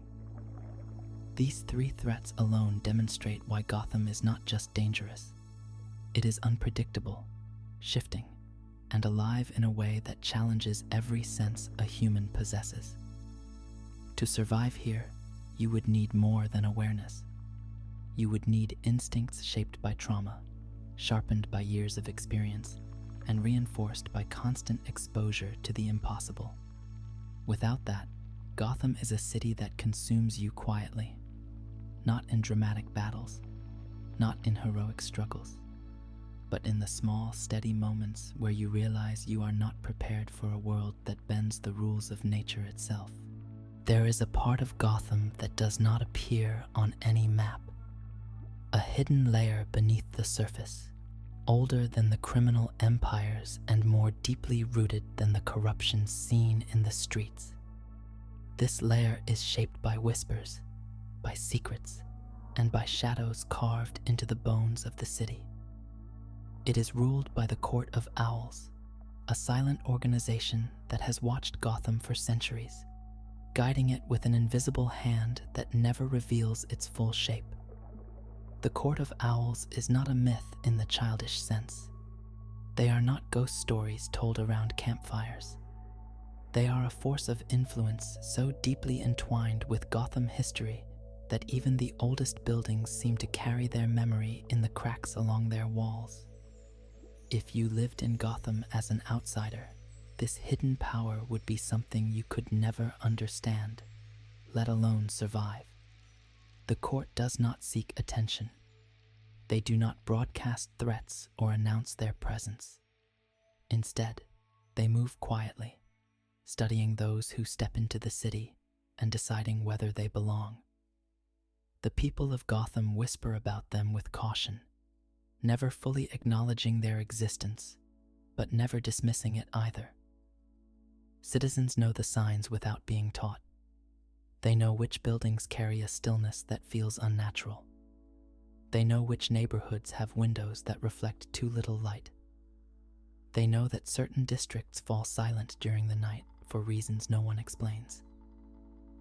These three threats alone demonstrate why Gotham is not just dangerous. It is unpredictable, shifting, and alive in a way that challenges every sense a human possesses. To survive here, you would need more than awareness. You would need instincts shaped by trauma, sharpened by years of experience, and reinforced by constant exposure to the impossible. Without that, Gotham is a city that consumes you quietly, not in dramatic battles, not in heroic struggles, but in the small, steady moments where you realize you are not prepared for a world that bends the rules of nature itself. There is a part of Gotham that does not appear on any map, a hidden layer beneath the surface, older than the criminal empires and more deeply rooted than the corruption seen in the streets. This layer is shaped by whispers, by secrets, and by shadows carved into the bones of the city. It is ruled by the Court of Owls, a silent organization that has watched Gotham for centuries, guiding it with an invisible hand that never reveals its full shape. The Court of Owls is not a myth in the childish sense. They are not ghost stories told around campfires. They are a force of influence so deeply entwined with Gotham history that even the oldest buildings seem to carry their memory in the cracks along their walls. If you lived in Gotham as an outsider, this hidden power would be something you could never understand, let alone survive. The court does not seek attention. They do not broadcast threats or announce their presence. Instead, they move quietly, studying those who step into the city and deciding whether they belong. The people of Gotham whisper about them with caution, never fully acknowledging their existence, but never dismissing it either. Citizens know the signs without being taught. They know which buildings carry a stillness that feels unnatural. They know which neighborhoods have windows that reflect too little light. They know that certain districts fall silent during the night for reasons no one explains.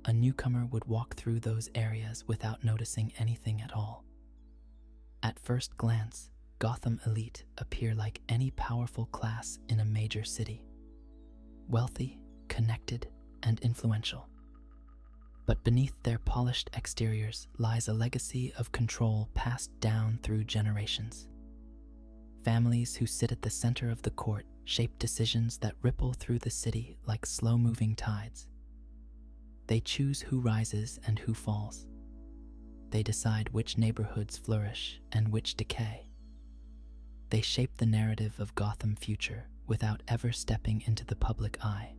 A newcomer would walk through those areas without noticing anything at all. At first glance, Gotham elite appear like any powerful class in a major city. Wealthy, connected, and influential. But beneath their polished exteriors lies a legacy of control passed down through generations. Families who sit at the center of the court shape decisions that ripple through the city like slow-moving tides. They choose who rises and who falls. They decide which neighborhoods flourish and which decay. They shape the narrative of Gotham future without ever stepping into the public eye.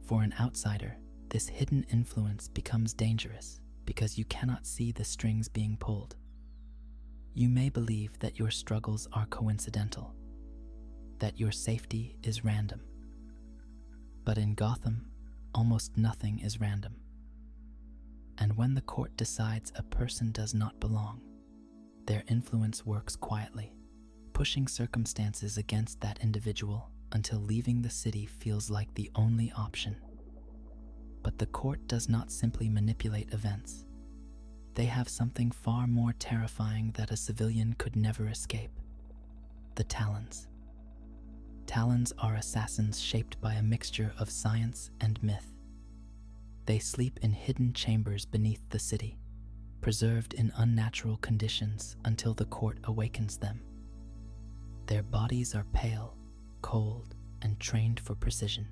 For an outsider, this hidden influence becomes dangerous because you cannot see the strings being pulled. You may believe that your struggles are coincidental, that your safety is random. But in Gotham, almost nothing is random. And when the court decides a person does not belong, their influence works quietly, pushing circumstances against that individual until leaving the city feels like the only option. But the court does not simply manipulate events. They have something far more terrifying that a civilian could never escape: the talons. Talons are assassins shaped by a mixture of science and myth. They sleep in hidden chambers beneath the city, preserved in unnatural conditions until the court awakens them. Their bodies are pale, cold, and trained for precision.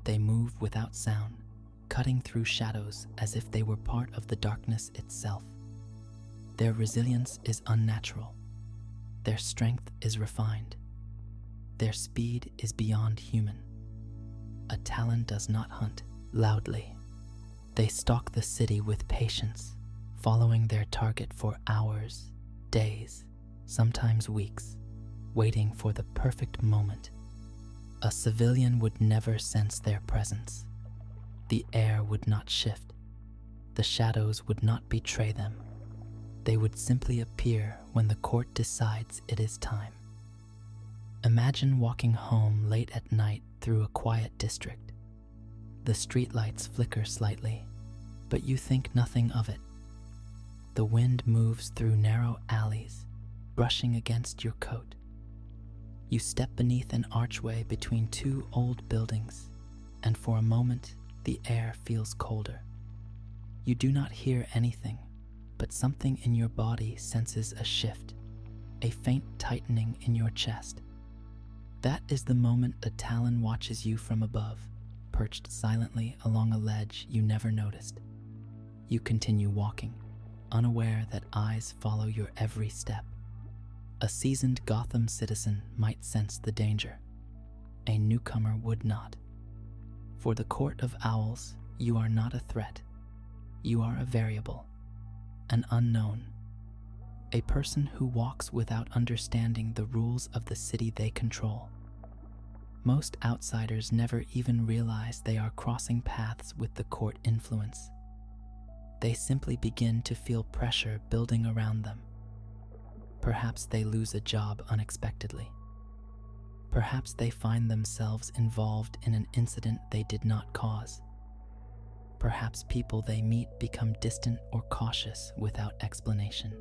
They move without sound, cutting through shadows as if they were part of the darkness itself. Their resilience is unnatural. Their strength is refined. Their speed is beyond human. A Talon does not hunt loudly. They stalk the city with patience, following their target for hours, days, sometimes weeks, waiting for the perfect moment. A civilian would never sense their presence. The air would not shift. The shadows would not betray them. They would simply appear when the court decides it is time. Imagine walking home late at night through a quiet district. The streetlights flicker slightly, but you think nothing of it. The wind moves through narrow alleys, brushing against your coat. You step beneath an archway between two old buildings, and for a moment, the air feels colder. You do not hear anything, but something in your body senses a shift, a faint tightening in your chest. That is the moment a Talon watches you from above, perched silently along a ledge you never noticed. You continue walking, unaware that eyes follow your every step. A seasoned Gotham citizen might sense the danger. A newcomer would not. For the Court of Owls, you are not a threat. You are a variable, an unknown, a person who walks without understanding the rules of the city they control. Most outsiders never even realize they are crossing paths with the court influence. They simply begin to feel pressure building around them. Perhaps they lose a job unexpectedly. Perhaps they find themselves involved in an incident they did not cause. Perhaps people they meet become distant or cautious without explanation.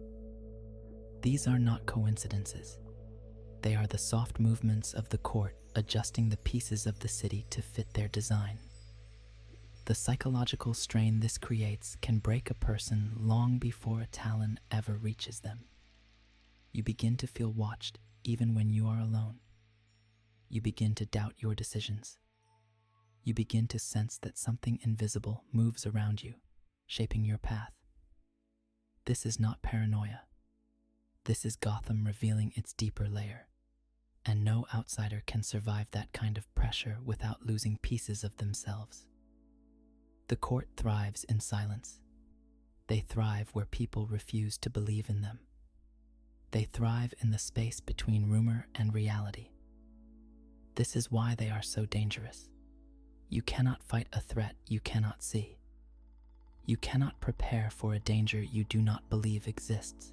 These are not coincidences. They are the soft movements of the court adjusting the pieces of the city to fit their design. The psychological strain this creates can break a person long before a Talon ever reaches them. You begin to feel watched even when you are alone. You begin to doubt your decisions. You begin to sense that something invisible moves around you, shaping your path. This is not paranoia. This is Gotham revealing its deeper layer, and no outsider can survive that kind of pressure without losing pieces of themselves. The court thrives in silence. They thrive where people refuse to believe in them. They thrive in the space between rumor and reality. This is why they are so dangerous. You cannot fight a threat you cannot see. You cannot prepare for a danger you do not believe exists.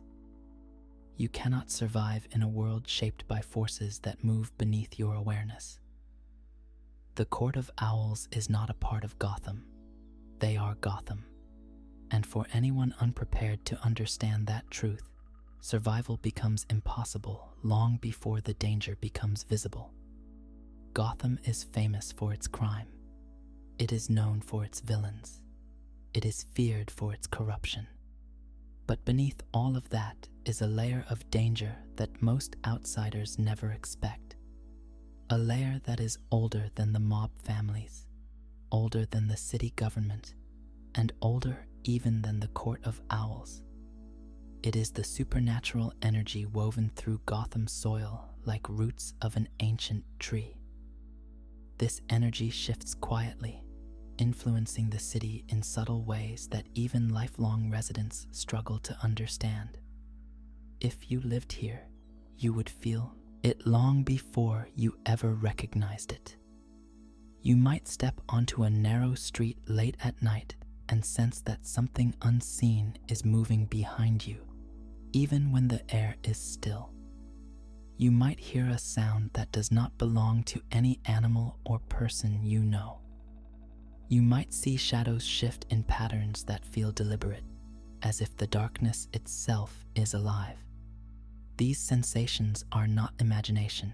You cannot survive in a world shaped by forces that move beneath your awareness. The Court of Owls is not a part of Gotham. They are Gotham. And for anyone unprepared to understand that truth, survival becomes impossible long before the danger becomes visible. Gotham is famous for its crime. It is known for its villains. It is feared for its corruption. But beneath all of that is a layer of danger that most outsiders never expect. A layer that is older than the mob families, older than the city government, and older even than the Court of Owls. It is the supernatural energy woven through Gotham's soil like roots of an ancient tree. This energy shifts quietly, influencing the city in subtle ways that even lifelong residents struggle to understand. If you lived here, you would feel it long before you ever recognized it. You might step onto a narrow street late at night and sense that something unseen is moving behind you, even when the air is still. You might hear a sound that does not belong to any animal or person you know. You might see shadows shift in patterns that feel deliberate, as if the darkness itself is alive. These sensations are not imagination.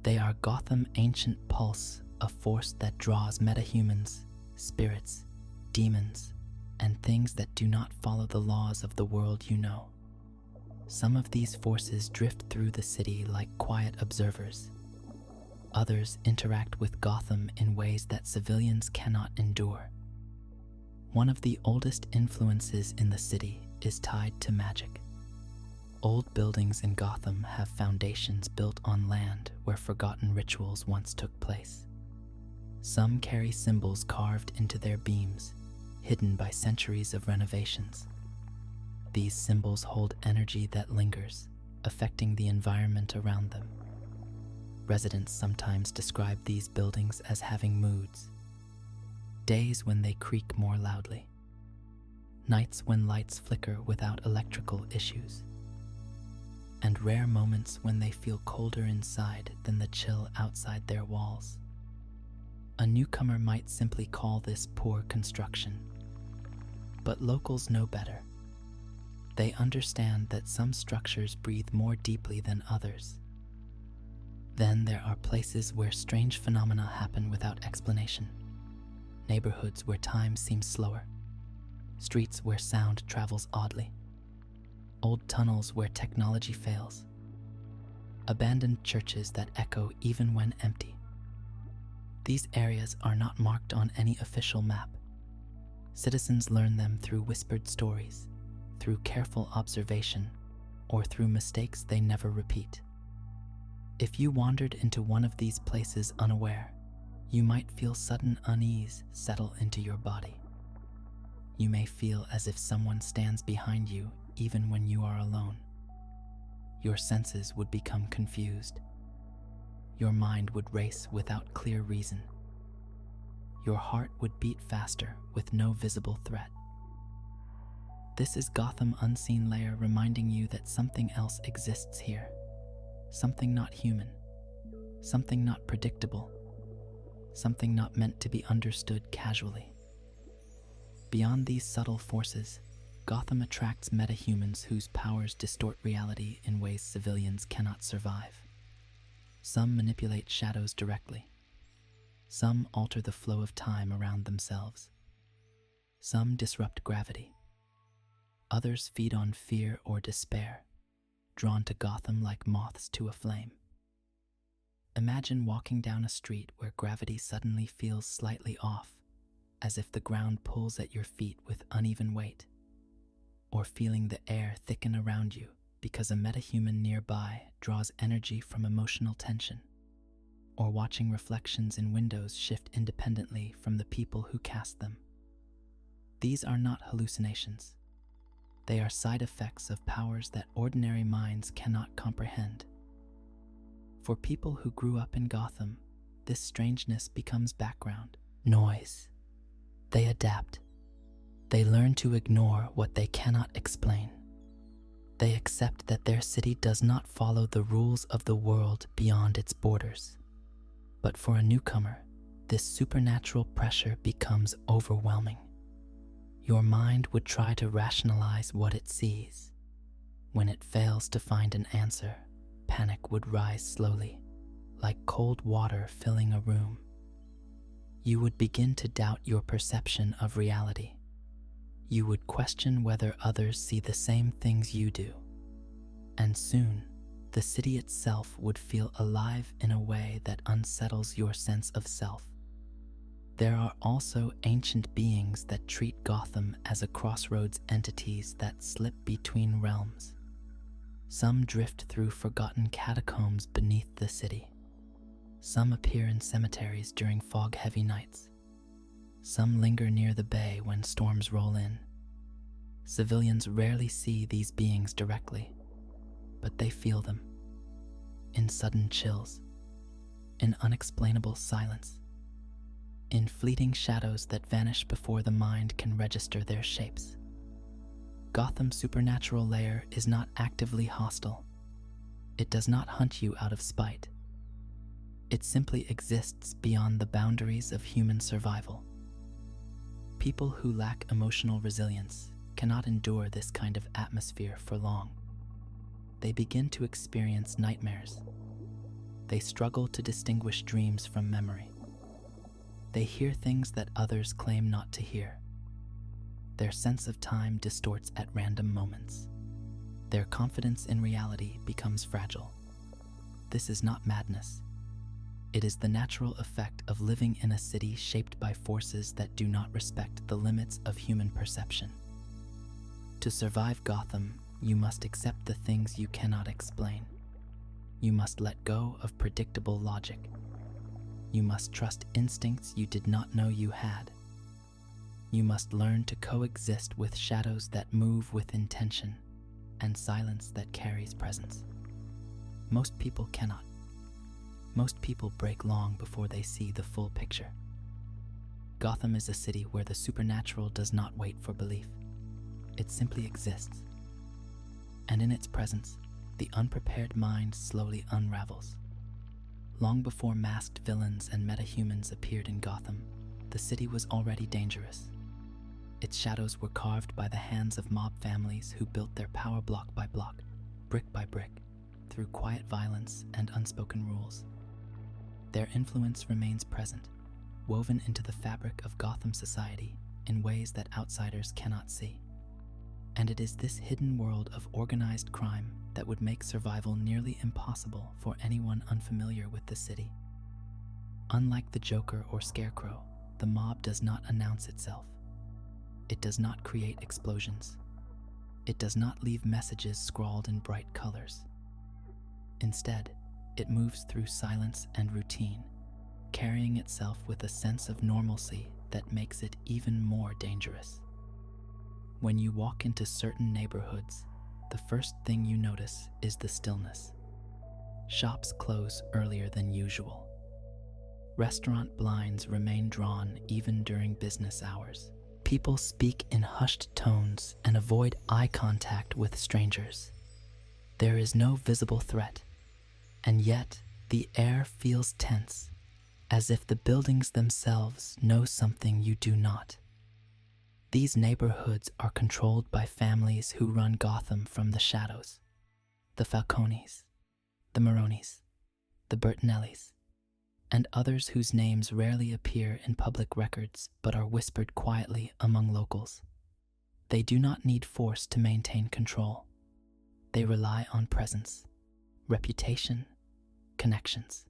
They are Gotham's ancient pulse, a force that draws metahumans, spirits, demons, and things that do not follow the laws of the world you know. Some of these forces drift through the city like quiet observers. Others interact with Gotham in ways that civilians cannot endure. One of the oldest influences in the city is tied to magic. Old buildings in Gotham have foundations built on land where forgotten rituals once took place. Some carry symbols carved into their beams, hidden by centuries of renovations. These symbols hold energy that lingers, affecting the environment around them. Residents sometimes describe these buildings as having moods. Days when they creak more loudly. Nights when lights flicker without electrical issues. And rare moments when they feel colder inside than the chill outside their walls. A newcomer might simply call this poor construction. But locals know better. They understand that some structures breathe more deeply than others. Then there are places where strange phenomena happen without explanation. Neighborhoods where time seems slower. Streets where sound travels oddly. Old tunnels where technology fails. Abandoned churches that echo even when empty. These areas are not marked on any official map. Citizens learn them through whispered stories, through careful observation, or through mistakes they never repeat. If you wandered into one of these places unaware, you might feel sudden unease settle into your body. You may feel as if someone stands behind you even when you are alone. Your senses would become confused. Your mind would race without clear reason. Your heart would beat faster with no visible threat. This is Gotham Unseen Layer reminding you that something else exists here. Something not human. Something not predictable. Something not meant to be understood casually. Beyond these subtle forces, Gotham attracts metahumans whose powers distort reality in ways civilians cannot survive. Some manipulate shadows directly. Some alter the flow of time around themselves. Some disrupt gravity. Others feed on fear or despair, drawn to Gotham like moths to a flame. Imagine walking down a street where gravity suddenly feels slightly off, as if the ground pulls at your feet with uneven weight. Or feeling the air thicken around you because a metahuman nearby draws energy from emotional tension. Or watching reflections in windows shift independently from the people who cast them. These are not hallucinations. They are side effects of powers that ordinary minds cannot comprehend. For people who grew up in Gotham, this strangeness becomes background noise. They adapt. They learn to ignore what they cannot explain. They accept that their city does not follow the rules of the world beyond its borders. But for a newcomer, this supernatural pressure becomes overwhelming. Your mind would try to rationalize what it sees. When it fails to find an answer, panic would rise slowly, like cold water filling a room. You would begin to doubt your perception of reality. You would question whether others see the same things you do. And soon, the city itself would feel alive in a way that unsettles your sense of self. There are also ancient beings that treat Gotham as a crossroads entities that slip between realms. Some drift through forgotten catacombs beneath the city. Some appear in cemeteries during fog-heavy nights. Some linger near the bay when storms roll in. Civilians rarely see these beings directly, but they feel them. In sudden chills, in unexplainable silence, in fleeting shadows that vanish before the mind can register their shapes. Gotham's supernatural layer is not actively hostile. It does not hunt you out of spite. It simply exists beyond the boundaries of human survival. People who lack emotional resilience cannot endure this kind of atmosphere for long. They begin to experience nightmares. They struggle to distinguish dreams from memory. They hear things that others claim not to hear. Their sense of time distorts at random moments. Their confidence in reality becomes fragile. This is not madness. It is the natural effect of living in a city shaped by forces that do not respect the limits of human perception. To survive Gotham, you must accept the things you cannot explain. You must let go of predictable logic. You must trust instincts you did not know you had. You must learn to coexist with shadows that move with intention and silence that carries presence. Most people cannot. Most people break long before they see the full picture. Gotham is a city where the supernatural does not wait for belief. It simply exists. And in its presence, the unprepared mind slowly unravels. Long before masked villains and metahumans appeared in Gotham, the city was already dangerous. Its shadows were carved by the hands of mob families who built their power block by block, brick by brick, through quiet violence and unspoken rules. Their influence remains present, woven into the fabric of Gotham society in ways that outsiders cannot see. And it is this hidden world of organized crime that would make survival nearly impossible for anyone unfamiliar with the city. Unlike the Joker or Scarecrow, the mob does not announce itself. It does not create explosions. It does not leave messages scrawled in bright colors. Instead, it moves through silence and routine, carrying itself with a sense of normalcy that makes it even more dangerous. When you walk into certain neighborhoods, the first thing you notice is the stillness. Shops close earlier than usual. Restaurant blinds remain drawn even during business hours. People speak in hushed tones and avoid eye contact with strangers. There is no visible threat, and yet the air feels tense, as if the buildings themselves know something you do not. These neighborhoods are controlled by families who run Gotham from the shadows. The Falcones, the Maronis, the Bertinellis, and others whose names rarely appear in public records but are whispered quietly among locals. They do not need force to maintain control. They rely on presence, reputation, connections.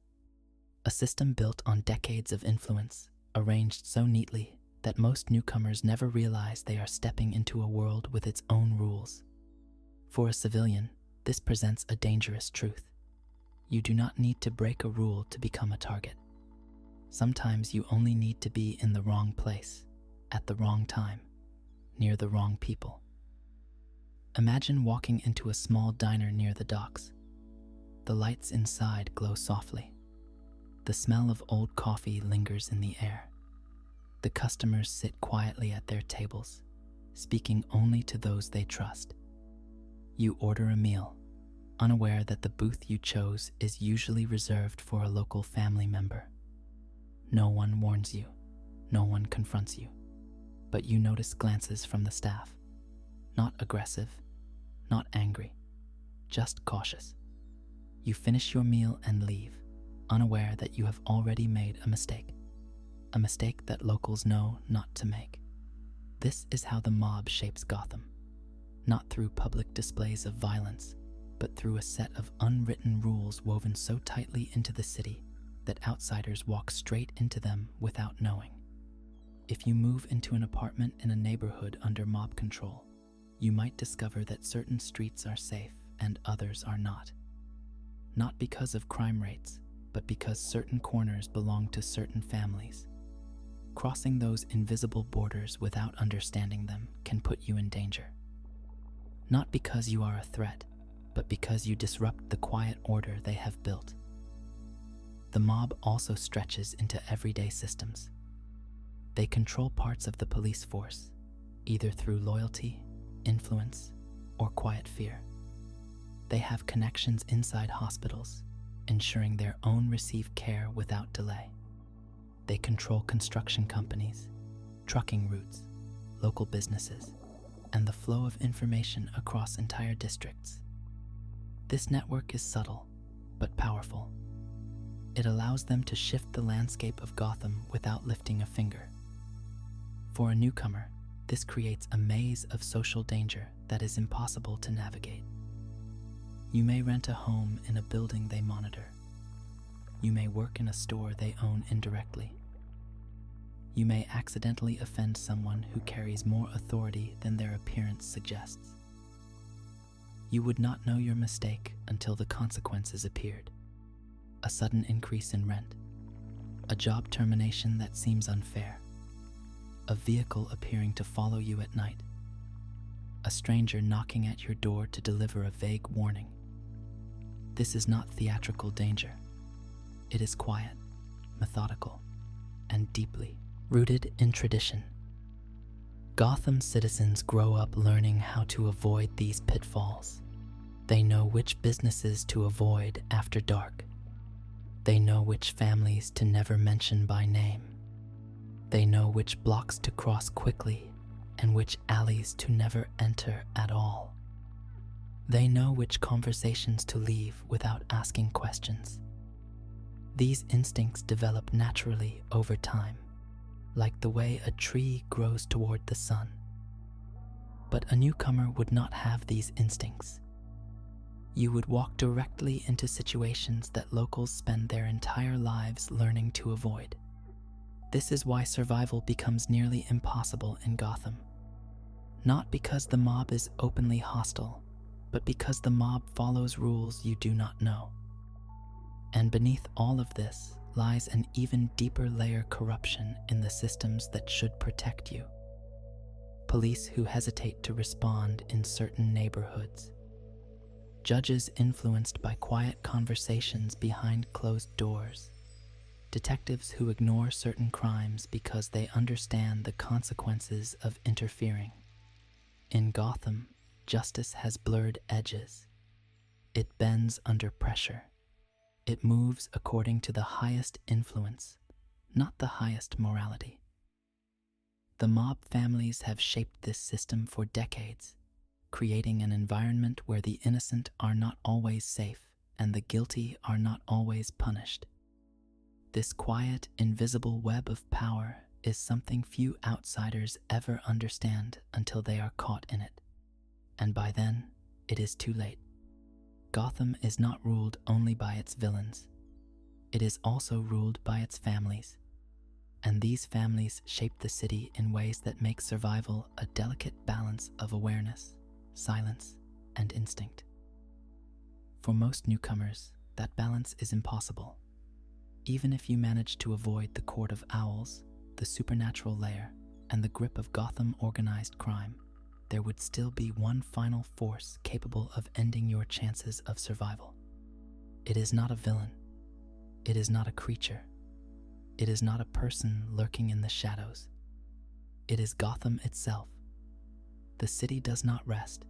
A system built on decades of influence, arranged so neatly that most newcomers never realize they are stepping into a world with its own rules. For a civilian, this presents a dangerous truth. You do not need to break a rule to become a target. Sometimes you only need to be in the wrong place, at the wrong time, near the wrong people. Imagine walking into a small diner near the docks. The lights inside glow softly. The smell of old coffee lingers in the air. The customers sit quietly at their tables, speaking only to those they trust. You order a meal, unaware that the booth you chose is usually reserved for a local family member. No one warns you, no one confronts you, but you notice glances from the staff. Not aggressive, not angry, just cautious. You finish your meal and leave, unaware that you have already made a mistake that locals know not to make. This is how the mob shapes Gotham, not through public displays of violence, but through a set of unwritten rules woven so tightly into the city that outsiders walk straight into them without knowing. If you move into an apartment in a neighborhood under mob control, you might discover that certain streets are safe and others are not. Not because of crime rates, but because certain corners belong to certain families. Crossing those invisible borders without understanding them can put you in danger. Not because you are a threat, but because you disrupt the quiet order they have built. The mob also stretches into everyday systems. They control parts of the police force, either through loyalty, influence, or quiet fear. They have connections inside hospitals, ensuring their own receive care without delay. They control construction companies, trucking routes, local businesses, and the flow of information across entire districts. This network is subtle, but powerful. It allows them to shift the landscape of Gotham without lifting a finger. For a newcomer, this creates a maze of social danger that is impossible to navigate. You may rent a home in a building they monitor. You may work in a store they own indirectly. You may accidentally offend someone who carries more authority than their appearance suggests. You would not know your mistake until the consequences appeared. A sudden increase in rent, a job termination that seems unfair, a vehicle appearing to follow you at night, a stranger knocking at your door to deliver a vague warning. This is not theatrical danger. It is quiet, methodical, and deeply rooted in tradition. Gotham citizens grow up learning how to avoid these pitfalls. They know which businesses to avoid after dark. They know which families to never mention by name. They know which blocks to cross quickly and which alleys to never enter at all. They know which conversations to leave without asking questions. These instincts develop naturally over time, like the way a tree grows toward the sun. But a newcomer would not have these instincts. You would walk directly into situations that locals spend their entire lives learning to avoid. This is why survival becomes nearly impossible in Gotham. Not because the mob is openly hostile, but because the mob follows rules you do not know. And beneath all of this lies an even deeper layer of corruption in the systems that should protect you. Police who hesitate to respond in certain neighborhoods. Judges influenced by quiet conversations behind closed doors. Detectives who ignore certain crimes because they understand the consequences of interfering. In Gotham, justice has blurred edges. It bends under pressure. It moves according to the highest influence, not the highest morality. The mob families have shaped this system for decades, creating an environment where the innocent are not always safe and the guilty are not always punished. This quiet, invisible web of power is something few outsiders ever understand until they are caught in it. And by then, it is too late. Gotham is not ruled only by its villains. It is also ruled by its families. And these families shape the city in ways that make survival a delicate balance of awareness, silence, and instinct. For most newcomers, that balance is impossible. Even if you manage to avoid the Court of Owls, the supernatural lair, and the grip of Gotham organized crime, there would still be one final force capable of ending your chances of survival. It is not a villain. It is not a creature. It is not a person lurking in the shadows. It is Gotham itself. The city does not rest.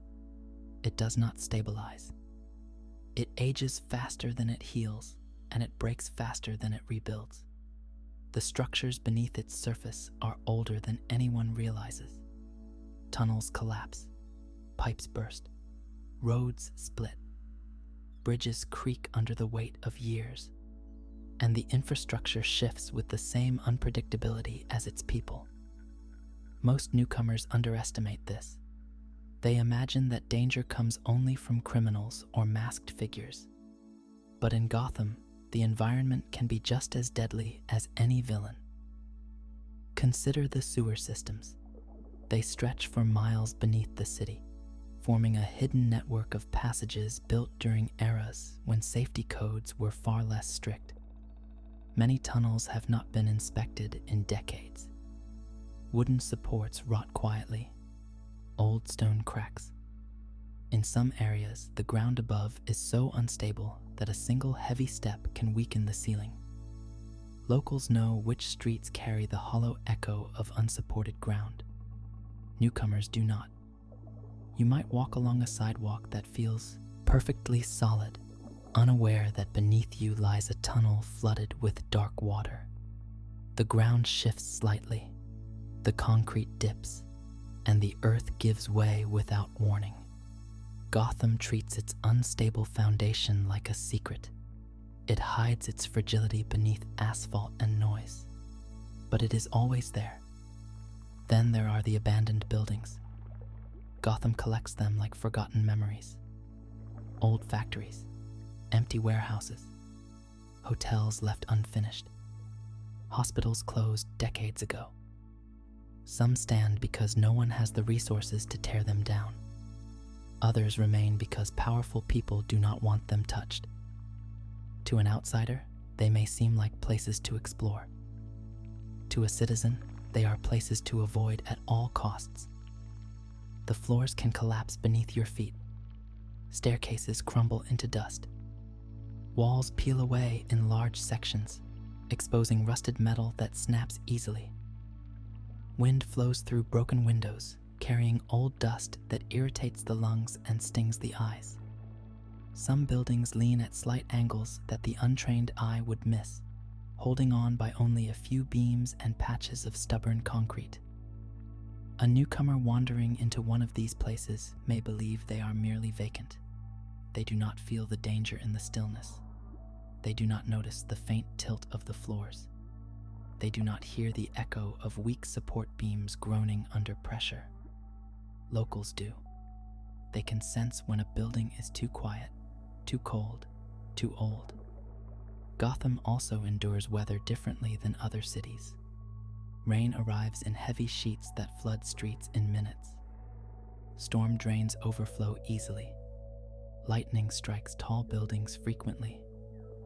It does not stabilize. It ages faster than it heals, and it breaks faster than it rebuilds. The structures beneath its surface are older than anyone realizes. Tunnels collapse, pipes burst, roads split, bridges creak under the weight of years, and the infrastructure shifts with the same unpredictability as its people. Most newcomers underestimate this. They imagine that danger comes only from criminals or masked figures. But in Gotham, the environment can be just as deadly as any villain. Consider the sewer systems. They stretch for miles beneath the city, forming a hidden network of passages built during eras when safety codes were far less strict. Many tunnels have not been inspected in decades. Wooden supports rot quietly. Old stone cracks. In some areas, the ground above is so unstable that a single heavy step can weaken the ceiling. Locals know which streets carry the hollow echo of unsupported ground. Newcomers do not. You might walk along a sidewalk that feels perfectly solid, unaware that beneath you lies a tunnel flooded with dark water. The ground shifts slightly, the concrete dips, and the earth gives way without warning. Gotham treats its unstable foundation like a secret. It hides its fragility beneath asphalt and noise, but it is always there. Then there are the abandoned buildings. Gotham collects them like forgotten memories. Old factories, empty warehouses, hotels left unfinished, hospitals closed decades ago. Some stand because no one has the resources to tear them down. Others remain because powerful people do not want them touched. To an outsider, they may seem like places to explore. To a citizen, they are places to avoid at all costs. The floors can collapse beneath your feet. Staircases crumble into dust. Walls peel away in large sections, exposing rusted metal that snaps easily. Wind flows through broken windows, carrying old dust that irritates the lungs and stings the eyes. Some buildings lean at slight angles that the untrained eye would miss, holding on by only a few beams and patches of stubborn concrete. A newcomer wandering into one of these places may believe they are merely vacant. They do not feel the danger in the stillness. They do not notice the faint tilt of the floors. They do not hear the echo of weak support beams groaning under pressure. Locals do. They can sense when a building is too quiet, too cold, too old. Gotham also endures weather differently than other cities. Rain arrives in heavy sheets that flood streets in minutes. Storm drains overflow easily. Lightning strikes tall buildings frequently,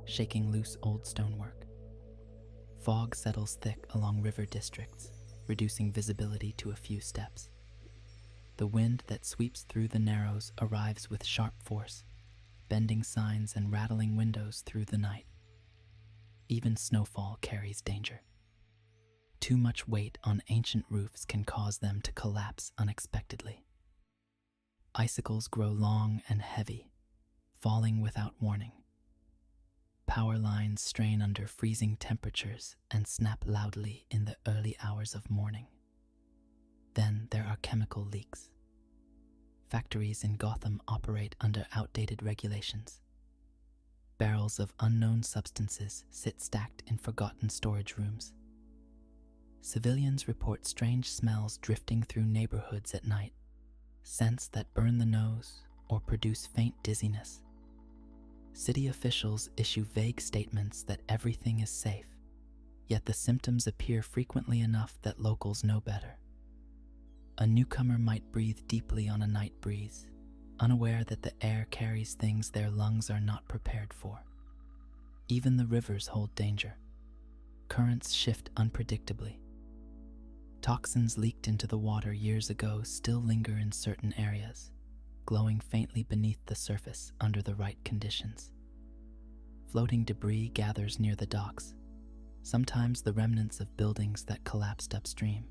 shaking loose old stonework. Fog settles thick along river districts, reducing visibility to a few steps. The wind that sweeps through the Narrows arrives with sharp force, bending signs and rattling windows through the night. Even snowfall carries danger. Too much weight on ancient roofs can cause them to collapse unexpectedly. Icicles grow long and heavy, falling without warning. Power lines strain under freezing temperatures and snap loudly in the early hours of morning. Then there are chemical leaks. Factories in Gotham operate under outdated regulations. Barrels of unknown substances sit stacked in forgotten storage rooms. Civilians report strange smells drifting through neighborhoods at night, scents that burn the nose or produce faint dizziness. City officials issue vague statements that everything is safe, yet the symptoms appear frequently enough that locals know better. A newcomer might breathe deeply on a night breeze, unaware that the air carries things their lungs are not prepared for. Even the rivers hold danger. Currents shift unpredictably. Toxins leaked into the water years ago still linger in certain areas, glowing faintly beneath the surface under the right conditions. Floating debris gathers near the docks, sometimes the remnants of buildings that collapsed upstream.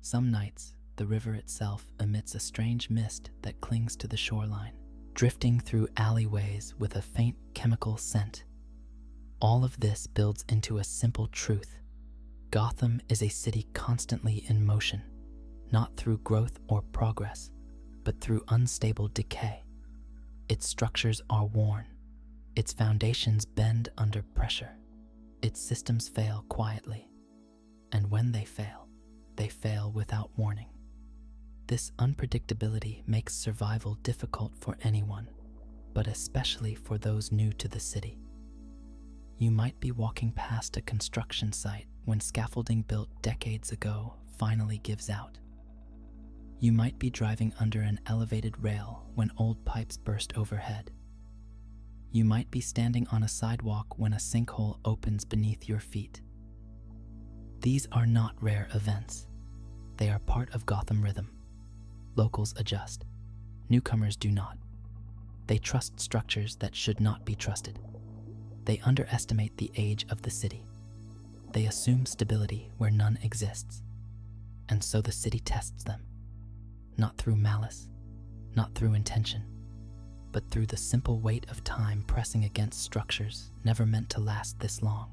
Some nights, the river itself emits a strange mist that clings to the shoreline, drifting through alleyways with a faint chemical scent. All of this builds into a simple truth. Gotham is a city constantly in motion, not through growth or progress, but through unstable decay. Its structures are worn. Its foundations bend under pressure. Its systems fail quietly. And when they fail without warning. This unpredictability makes survival difficult for anyone, but especially for those new to the city. You might be walking past a construction site when scaffolding built decades ago finally gives out. You might be driving under an elevated rail when old pipes burst overhead. You might be standing on a sidewalk when a sinkhole opens beneath your feet. These are not rare events. They are part of Gotham rhythm. Locals adjust. Newcomers do not. They trust structures that should not be trusted. They underestimate the age of the city. They assume stability where none exists. And so the city tests them. Not through malice, not through intention, but through the simple weight of time pressing against structures never meant to last this long.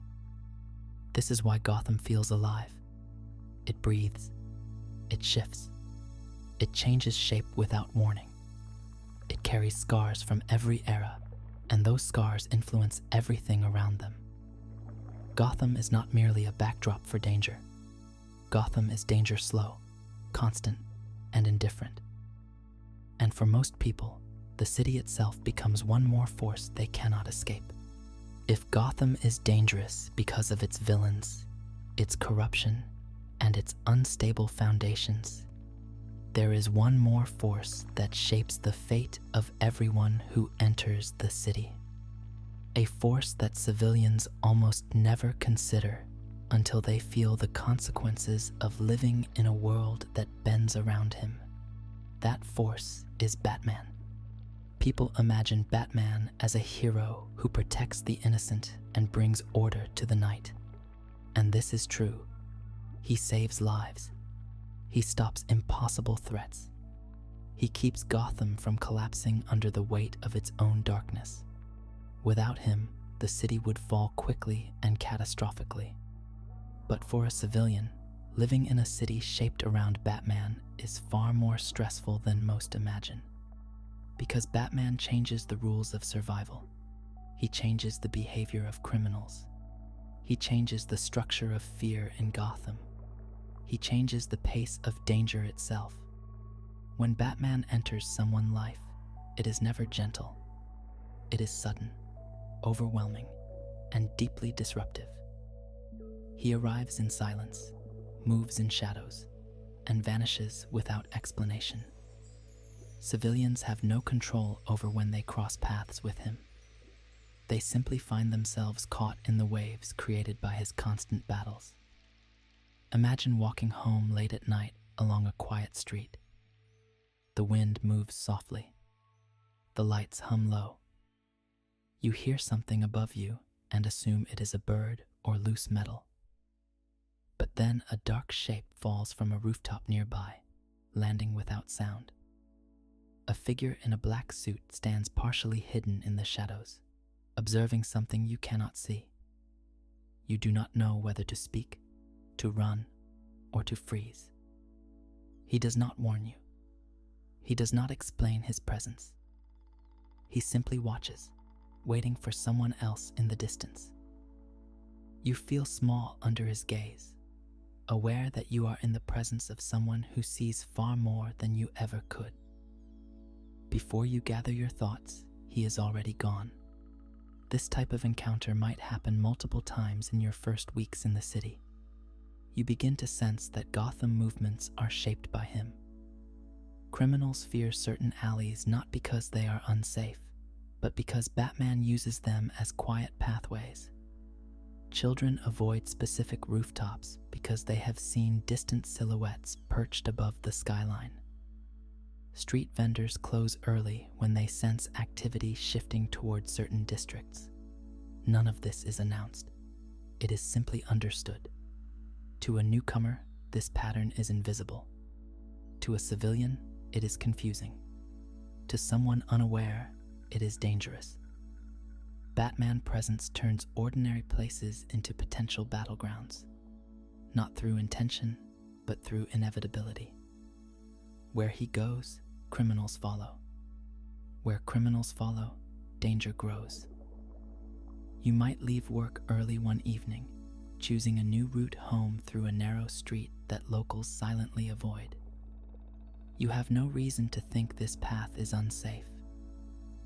This is why Gotham feels alive. It breathes. It shifts. It changes shape without warning. It carries scars from every era, and those scars influence everything around them. Gotham is not merely a backdrop for danger. Gotham is danger slow, constant, and indifferent. And for most people, the city itself becomes one more force they cannot escape. If Gotham is dangerous because of its villains, its corruption, and its unstable foundations, there is one more force that shapes the fate of everyone who enters the city. A force that civilians almost never consider until they feel the consequences of living in a world that bends around him. That force is Batman. People imagine Batman as a hero who protects the innocent and brings order to the night. And this is true. He saves lives. He stops impossible threats. He keeps Gotham from collapsing under the weight of its own darkness. Without him, the city would fall quickly and catastrophically. But for a civilian, living in a city shaped around Batman is far more stressful than most imagine. Because Batman changes the rules of survival. He changes the behavior of criminals. He changes the structure of fear in Gotham. He changes the pace of danger itself. When Batman enters someone's life, it is never gentle. It is sudden, overwhelming, and deeply disruptive. He arrives in silence, moves in shadows, and vanishes without explanation. Civilians have no control over when they cross paths with him. They simply find themselves caught in the waves created by his constant battles. Imagine walking home late at night along a quiet street. The wind moves softly. The lights hum low. You hear something above you and assume it is a bird or loose metal. But then a dark shape falls from a rooftop nearby, landing without sound. A figure in a black suit stands partially hidden in the shadows, observing something you cannot see. You do not know whether to speak, to run, or to freeze. He does not warn you. He does not explain his presence. He simply watches, waiting for someone else in the distance. You feel small under his gaze, aware that you are in the presence of someone who sees far more than you ever could. Before you gather your thoughts, he is already gone. This type of encounter might happen multiple times in your first weeks in the city. You begin to sense that Gotham movements are shaped by him. Criminals fear certain alleys not because they are unsafe, but because Batman uses them as quiet pathways. Children avoid specific rooftops because they have seen distant silhouettes perched above the skyline. Street vendors close early when they sense activity shifting toward certain districts. None of this is announced. It is simply understood. To a newcomer, this pattern is invisible. To a civilian, it is confusing. To someone unaware, it is dangerous. Batman's presence turns ordinary places into potential battlegrounds, not through intention, but through inevitability. Where he goes, criminals follow. Where criminals follow, danger grows. You might leave work early one evening, choosing a new route home through a narrow street that locals silently avoid. You have no reason to think this path is unsafe.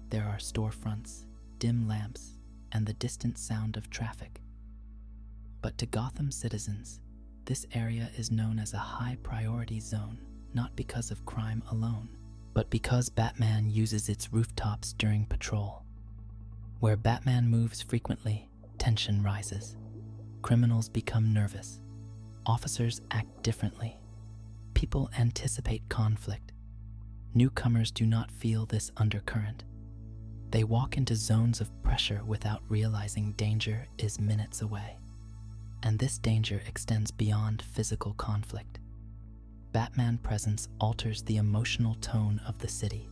There are storefronts, dim lamps, and the distant sound of traffic. But to Gotham citizens, this area is known as a high-priority zone, not because of crime alone, but because Batman uses its rooftops during patrol. Where Batman moves frequently, tension rises. Criminals become nervous. Officers act differently. People anticipate conflict. Newcomers do not feel this undercurrent. They walk into zones of pressure without realizing danger is minutes away. And this danger extends beyond physical conflict. Batman's presence alters the emotional tone of the city.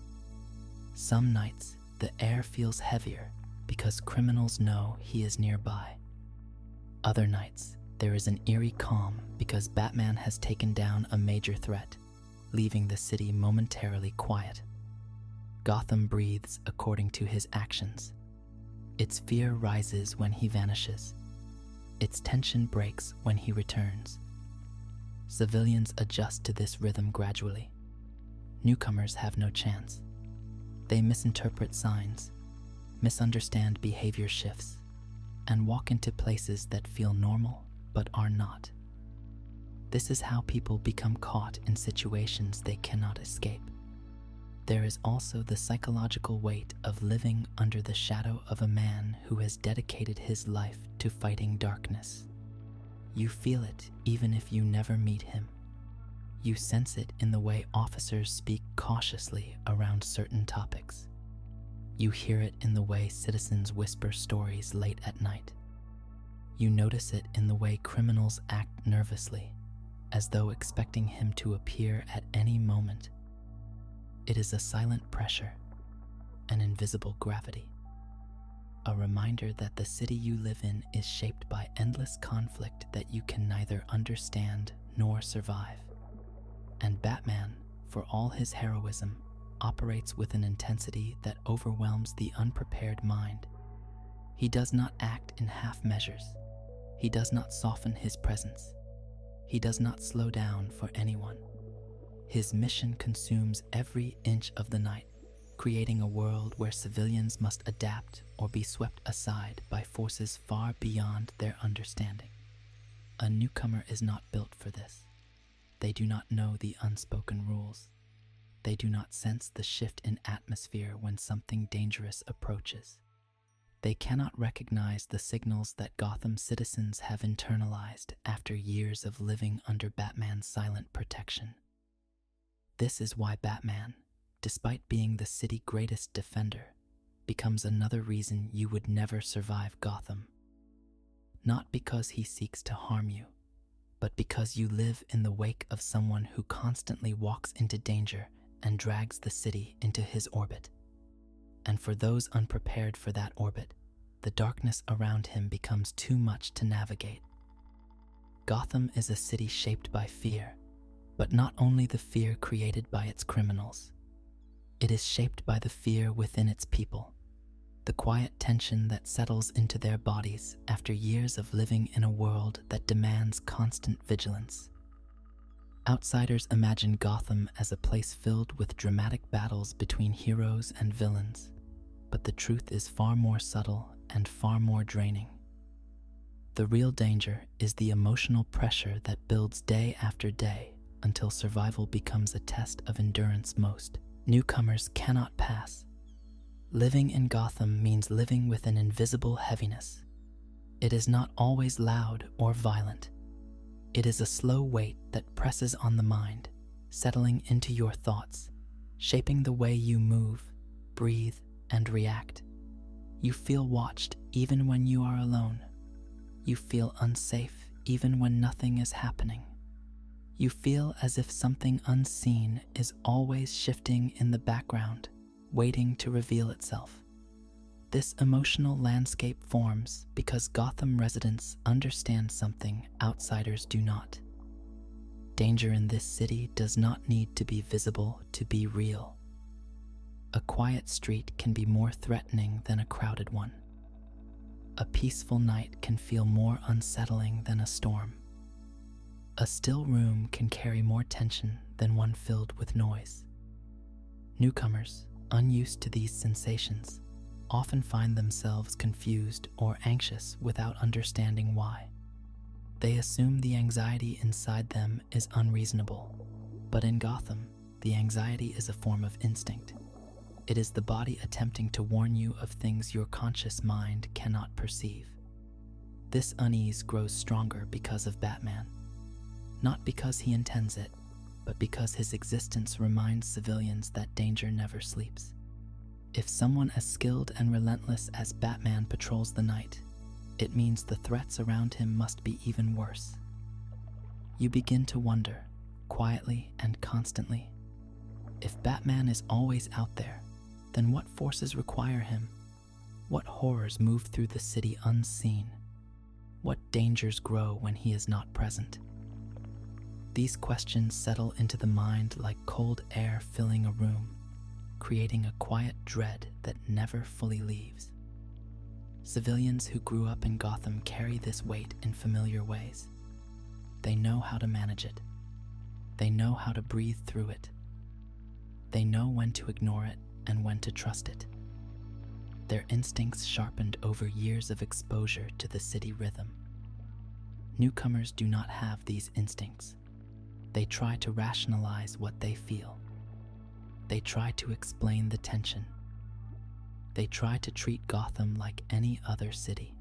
Some nights, the air feels heavier because criminals know he is nearby. Other nights, there is an eerie calm because Batman has taken down a major threat, leaving the city momentarily quiet. Gotham breathes according to his actions, Its fear rises when he vanishes. Its tension breaks when he returns. Civilians adjust to this rhythm gradually. Newcomers have no chance. They misinterpret signs, misunderstand behavior shifts, and walk into places that feel normal but are not. This is how people become caught in situations they cannot escape. There is also the psychological weight of living under the shadow of a man who has dedicated his life to fighting darkness. You feel it even if you never meet him. You sense it in the way officers speak cautiously around certain topics. You hear it in the way citizens whisper stories late at night. You notice it in the way criminals act nervously, as though expecting him to appear at any moment. It is a silent pressure, an invisible gravity, a reminder that the city you live in is shaped by endless conflict that you can neither understand nor survive. And Batman, for all his heroism, operates with an intensity that overwhelms the unprepared mind. He does not act in half measures. He does not soften his presence. He does not slow down for anyone. His mission consumes every inch of the night, creating a world where civilians must adapt or be swept aside by forces far beyond their understanding. A newcomer is not built for this. They do not know the unspoken rules. They do not sense the shift in atmosphere when something dangerous approaches. They cannot recognize the signals that Gotham citizens have internalized after years of living under Batman's silent protection. This is why Batman, despite being the city's greatest defender, becomes another reason you would never survive Gotham. Not because he seeks to harm you, but because you live in the wake of someone who constantly walks into danger and drags the city into his orbit. And for those unprepared for that orbit, the darkness around him becomes too much to navigate. Gotham is a city shaped by fear, but not only the fear created by its criminals. It is shaped by the fear within its people, the quiet tension that settles into their bodies after years of living in a world that demands constant vigilance. Outsiders imagine Gotham as a place filled with dramatic battles between heroes and villains, but the truth is far more subtle and far more draining. The real danger is the emotional pressure that builds day after day until survival becomes a test of endurance most newcomers cannot pass. Living in Gotham means living with an invisible heaviness. It is not always loud or violent. It is a slow weight that presses on the mind, settling into your thoughts, shaping the way you move, breathe, and react. You feel watched even when you are alone. You feel unsafe even when nothing is happening. You feel as if something unseen is always shifting in the background, waiting to reveal itself. This emotional landscape forms because Gotham residents understand something outsiders do not. Danger in this city does not need to be visible to be real. A quiet street can be more threatening than a crowded one. A peaceful night can feel more unsettling than a storm. A still room can carry more tension than one filled with noise. Newcomers, unused to these sensations, often find themselves confused or anxious without understanding why. They assume the anxiety inside them is unreasonable, but in Gotham, the anxiety is a form of instinct. It is the body attempting to warn you of things your conscious mind cannot perceive. This unease grows stronger because of Batman, not because he intends it, but because his existence reminds civilians that danger never sleeps. If someone as skilled and relentless as Batman patrols the night, it means the threats around him must be even worse. You begin to wonder, quietly and constantly, if Batman is always out there, then what forces require him? What horrors move through the city unseen? What dangers grow when he is not present? These questions settle into the mind like cold air filling a room, creating a quiet dread that never fully leaves. Civilians who grew up in Gotham carry this weight in familiar ways. They know how to manage it. They know how to breathe through it. They know when to ignore it and when to trust it. Their instincts sharpened over years of exposure to the city rhythm. Newcomers do not have these instincts. They try to rationalize what they feel. They try to explain the tension. They try to treat Gotham like any other city.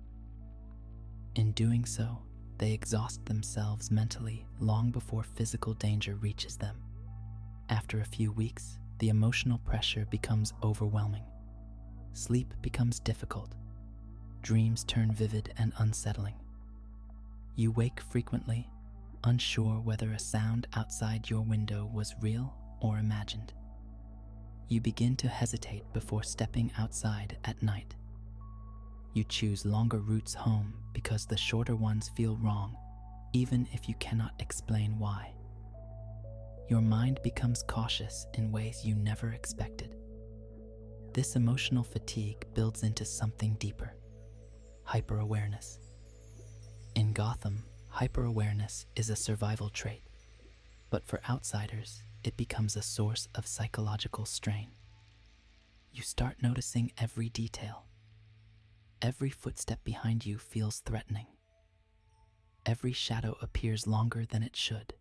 In doing so, they exhaust themselves mentally long before physical danger reaches them. After a few weeks, the emotional pressure becomes overwhelming. Sleep becomes difficult. Dreams turn vivid and unsettling. You wake frequently, unsure whether a sound outside your window was real or imagined. You begin to hesitate before stepping outside at night. You choose longer routes home because the shorter ones feel wrong, even if you cannot explain why. Your mind becomes cautious in ways you never expected. This emotional fatigue builds into something deeper: hyper-awareness. In Gotham, hyper-awareness is a survival trait, but for outsiders, it becomes a source of psychological strain. You start noticing every detail. Every footstep behind you feels threatening. Every shadow appears longer than it should.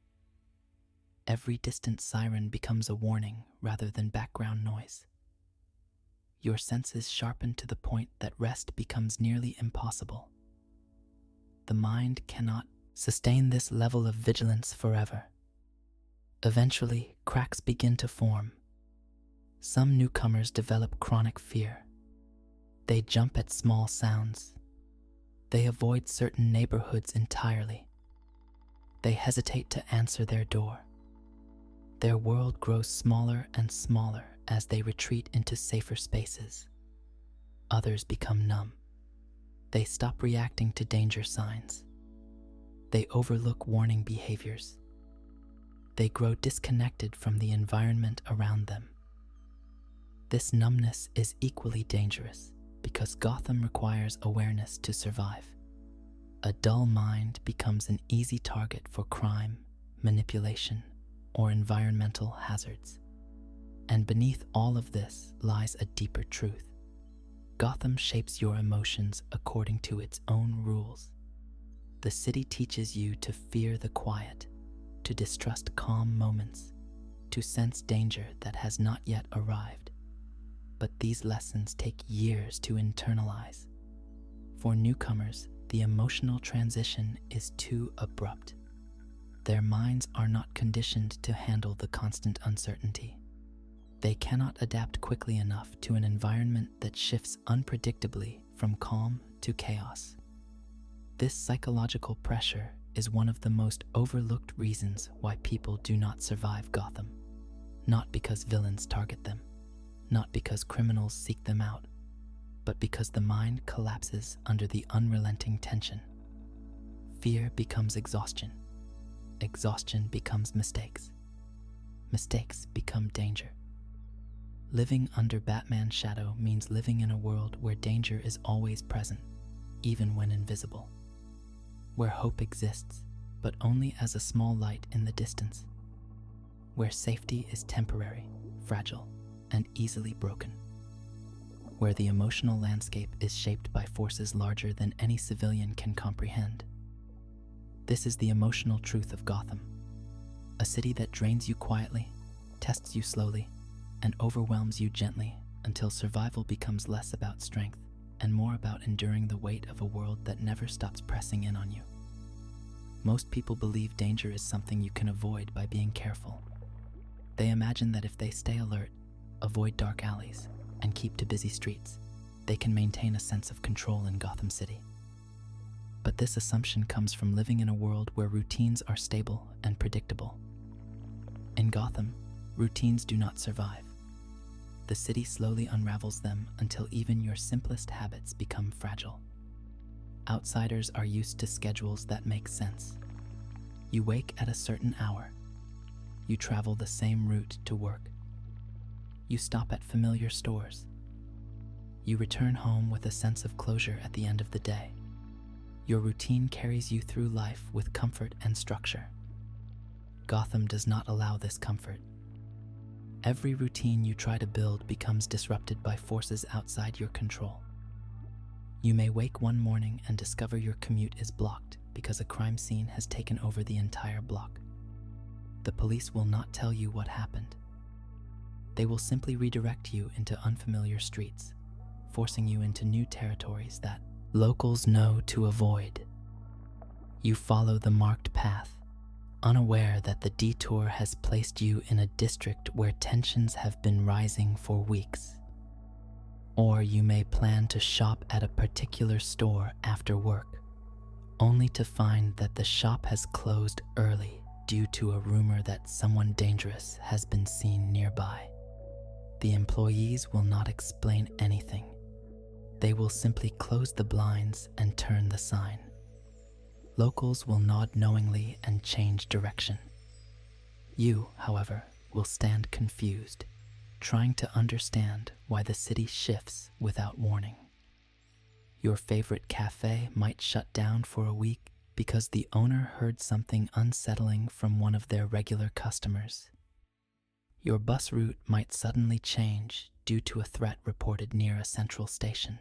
Every distant siren becomes a warning rather than background noise. Your senses sharpen to the point that rest becomes nearly impossible. The mind cannot sustain this level of vigilance forever. Eventually, cracks begin to form. Some newcomers develop chronic fear. They jump at small sounds. They avoid certain neighborhoods entirely. They hesitate to answer their door. Their world grows smaller and smaller as they retreat into safer spaces. Others become numb. They stop reacting to danger signs. They overlook warning behaviors. They grow disconnected from the environment around them. This numbness is equally dangerous because Gotham requires awareness to survive. A dull mind becomes an easy target for crime, manipulation, or environmental hazards. And beneath all of this lies a deeper truth. Gotham shapes your emotions according to its own rules. The city teaches you to fear the quiet, to distrust calm moments, to sense danger that has not yet arrived. But these lessons take years to internalize. For newcomers, the emotional transition is too abrupt. Their minds are not conditioned to handle the constant uncertainty. They cannot adapt quickly enough to an environment that shifts unpredictably from calm to chaos. This psychological pressure is one of the most overlooked reasons why people do not survive Gotham. Not because villains target them, not because criminals seek them out, but because the mind collapses under the unrelenting tension. Fear becomes exhaustion. Exhaustion becomes mistakes. Mistakes become danger. Living under Batman's shadow means living in a world where danger is always present, even when invisible. Where hope exists, but only as a small light in the distance. Where safety is temporary, fragile, and easily broken. Where the emotional landscape is shaped by forces larger than any civilian can comprehend. This is the emotional truth of Gotham. A city that drains you quietly, tests you slowly, and overwhelms you gently until survival becomes less about strength and more about enduring the weight of a world that never stops pressing in on you. Most people believe danger is something you can avoid by being careful. They imagine that if they stay alert, avoid dark alleys, and keep to busy streets, they can maintain a sense of control in Gotham City. But this assumption comes from living in a world where routines are stable and predictable. In Gotham, routines do not survive. The city slowly unravels them until even your simplest habits become fragile. Outsiders are used to schedules that make sense. You wake at a certain hour. You travel the same route to work. You stop at familiar stores. You return home with a sense of closure at the end of the day. Your routine carries you through life with comfort and structure. Gotham does not allow this comfort. Every routine you try to build becomes disrupted by forces outside your control. You may wake one morning and discover your commute is blocked because a crime scene has taken over the entire block. The police will not tell you what happened. They will simply redirect you into unfamiliar streets, forcing you into new territories that locals know to avoid. You follow the marked path, unaware that the detour has placed you in a district where tensions have been rising for weeks. Or you may plan to shop at a particular store after work, only to find that the shop has closed early due to a rumor that someone dangerous has been seen nearby. The employees will not explain anything. They will simply close the blinds and turn the sign. Locals will nod knowingly and change direction. You, however, will stand confused, trying to understand why the city shifts without warning. Your favorite cafe might shut down for a week because the owner heard something unsettling from one of their regular customers. Your bus route might suddenly change due to a threat reported near a central station.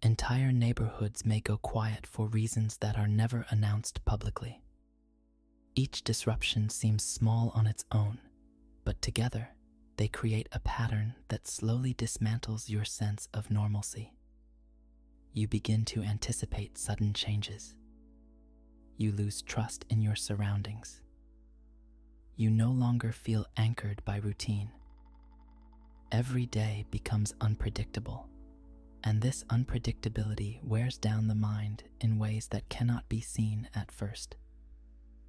Entire neighborhoods may go quiet for reasons that are never announced publicly. Each disruption seems small on its own, but together they create a pattern that slowly dismantles your sense of normalcy. You begin to anticipate sudden changes. You lose trust in your surroundings. You no longer feel anchored by routine. Every day becomes unpredictable, and this unpredictability wears down the mind in ways that cannot be seen at first.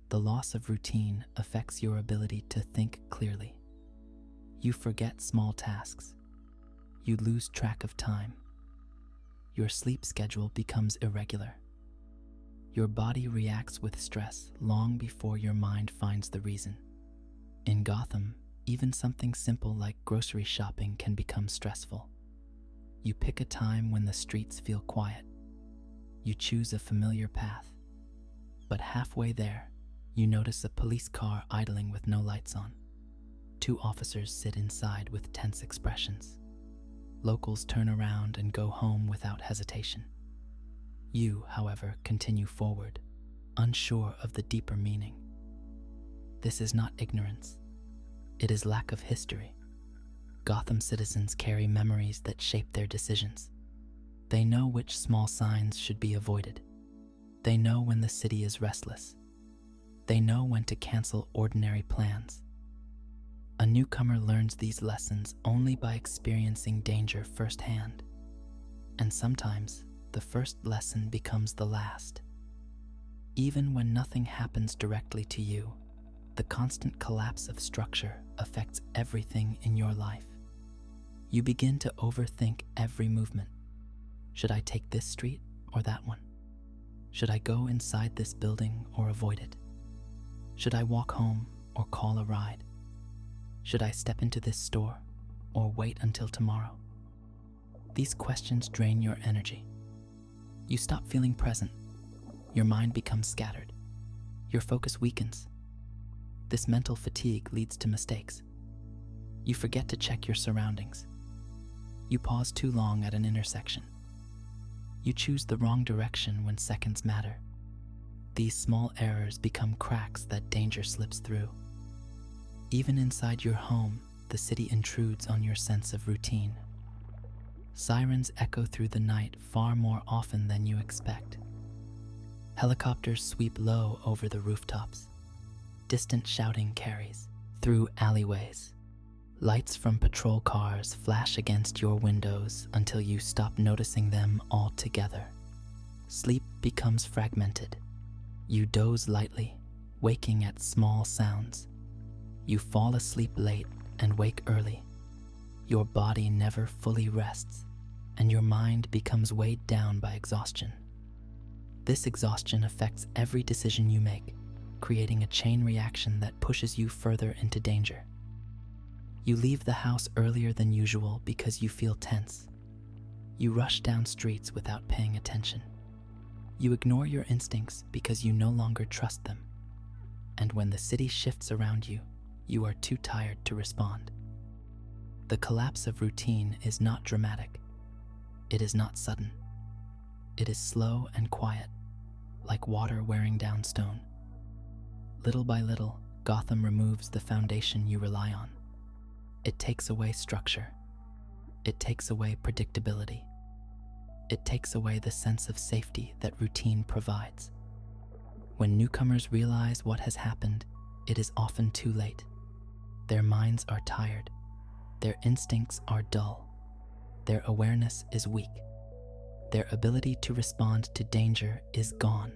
The loss of routine affects your ability to think clearly. You forget small tasks. You lose track of time. Your sleep schedule becomes irregular. Your body reacts with stress long before your mind finds the reason. In Gotham, even something simple like grocery shopping can become stressful. You pick a time when the streets feel quiet. You choose a familiar path. But halfway there, you notice a police car idling with no lights on. Two officers sit inside with tense expressions. Locals turn around and go home without hesitation. You, however, continue forward, unsure of the deeper meaning. This is not ignorance. It is lack of history. Gotham citizens carry memories that shape their decisions. They know which small signs should be avoided. They know when the city is restless. They know when to cancel ordinary plans. A newcomer learns these lessons only by experiencing danger firsthand. And sometimes, the first lesson becomes the last. Even when nothing happens directly to you, the constant collapse of structure affects everything in your life. You begin to overthink every movement. Should I take this street or that one? Should I go inside this building or avoid it? Should I walk home or call a ride? Should I step into this store or wait until tomorrow? These questions drain your energy. You stop feeling present. Your mind becomes scattered. Your focus weakens. This mental fatigue leads to mistakes. You forget to check your surroundings. You pause too long at an intersection. You choose the wrong direction when seconds matter. These small errors become cracks that danger slips through. Even inside your home, the city intrudes on your sense of routine. Sirens echo through the night far more often than you expect. Helicopters sweep low over the rooftops. Distant shouting carries through alleyways. Lights from patrol cars flash against your windows until you stop noticing them altogether. Sleep becomes fragmented. You doze lightly, waking at small sounds. You fall asleep late and wake early. Your body never fully rests, and your mind becomes weighed down by exhaustion. This exhaustion affects every decision you make, creating a chain reaction that pushes you further into danger. You leave the house earlier than usual because you feel tense. You rush down streets without paying attention. You ignore your instincts because you no longer trust them. And when the city shifts around you, you are too tired to respond. The collapse of routine is not dramatic. It is not sudden. It is slow and quiet, like water wearing down stone. Little by little, Gotham removes the foundation you rely on. It takes away structure. It takes away predictability. It takes away the sense of safety that routine provides. When newcomers realize what has happened, it is often too late. Their minds are tired. Their instincts are dull. Their awareness is weak. Their ability to respond to danger is gone.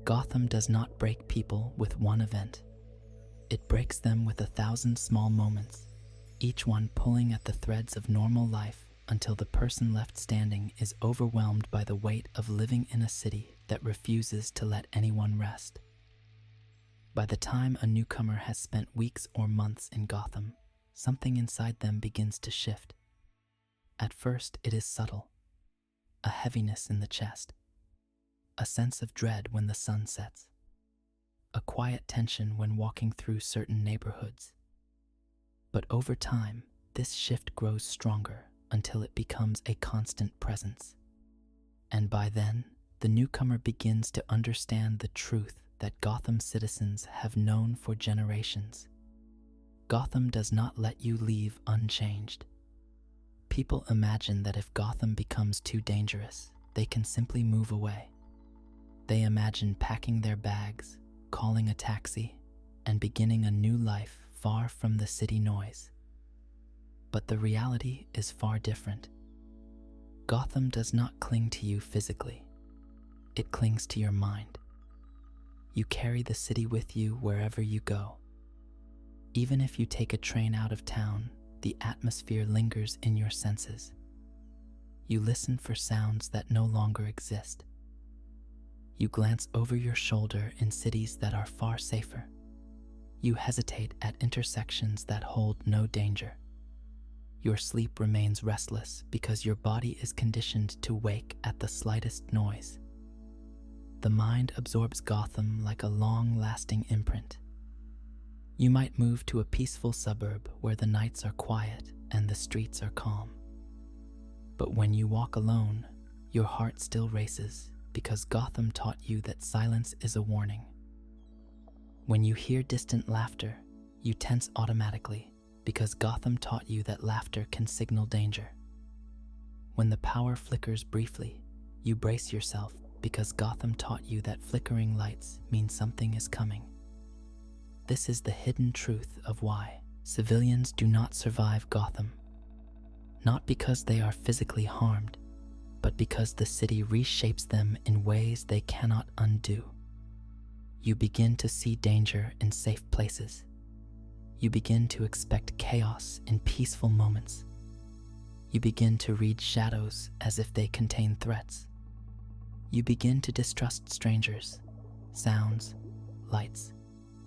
Gotham does not break people with one event. It breaks them with 1,000 small moments, each one pulling at the threads of normal life until the person left standing is overwhelmed by the weight of living in a city that refuses to let anyone rest. By the time a newcomer has spent weeks or months in Gotham, something inside them begins to shift. At first, it is subtle. A heaviness in the chest. A sense of dread when the sun sets. A quiet tension when walking through certain neighborhoods. But over time, this shift grows stronger until it becomes a constant presence. And by then, the newcomer begins to understand the truth that Gotham citizens have known for generations. Gotham does not let you leave unchanged. People imagine that if Gotham becomes too dangerous, they can simply move away. They imagine packing their bags, calling a taxi, and beginning a new life far from the city noise. But the reality is far different. Gotham does not cling to you physically. It clings to your mind. You carry the city with you wherever you go. Even if you take a train out of town, the atmosphere lingers in your senses. You listen for sounds that no longer exist. You glance over your shoulder in cities that are far safer. You hesitate at intersections that hold no danger. Your sleep remains restless because your body is conditioned to wake at the slightest noise. The mind absorbs Gotham like a long-lasting imprint. You might move to a peaceful suburb where the nights are quiet and the streets are calm. But when you walk alone, your heart still races because Gotham taught you that silence is a warning. When you hear distant laughter, you tense automatically because Gotham taught you that laughter can signal danger. When the power flickers briefly, you brace yourself because Gotham taught you that flickering lights mean something is coming. This is the hidden truth of why civilians do not survive Gotham. Not because they are physically harmed, but because the city reshapes them in ways they cannot undo. You begin to see danger in safe places. You begin to expect chaos in peaceful moments. You begin to read shadows as if they contain threats. You begin to distrust strangers, sounds, lights,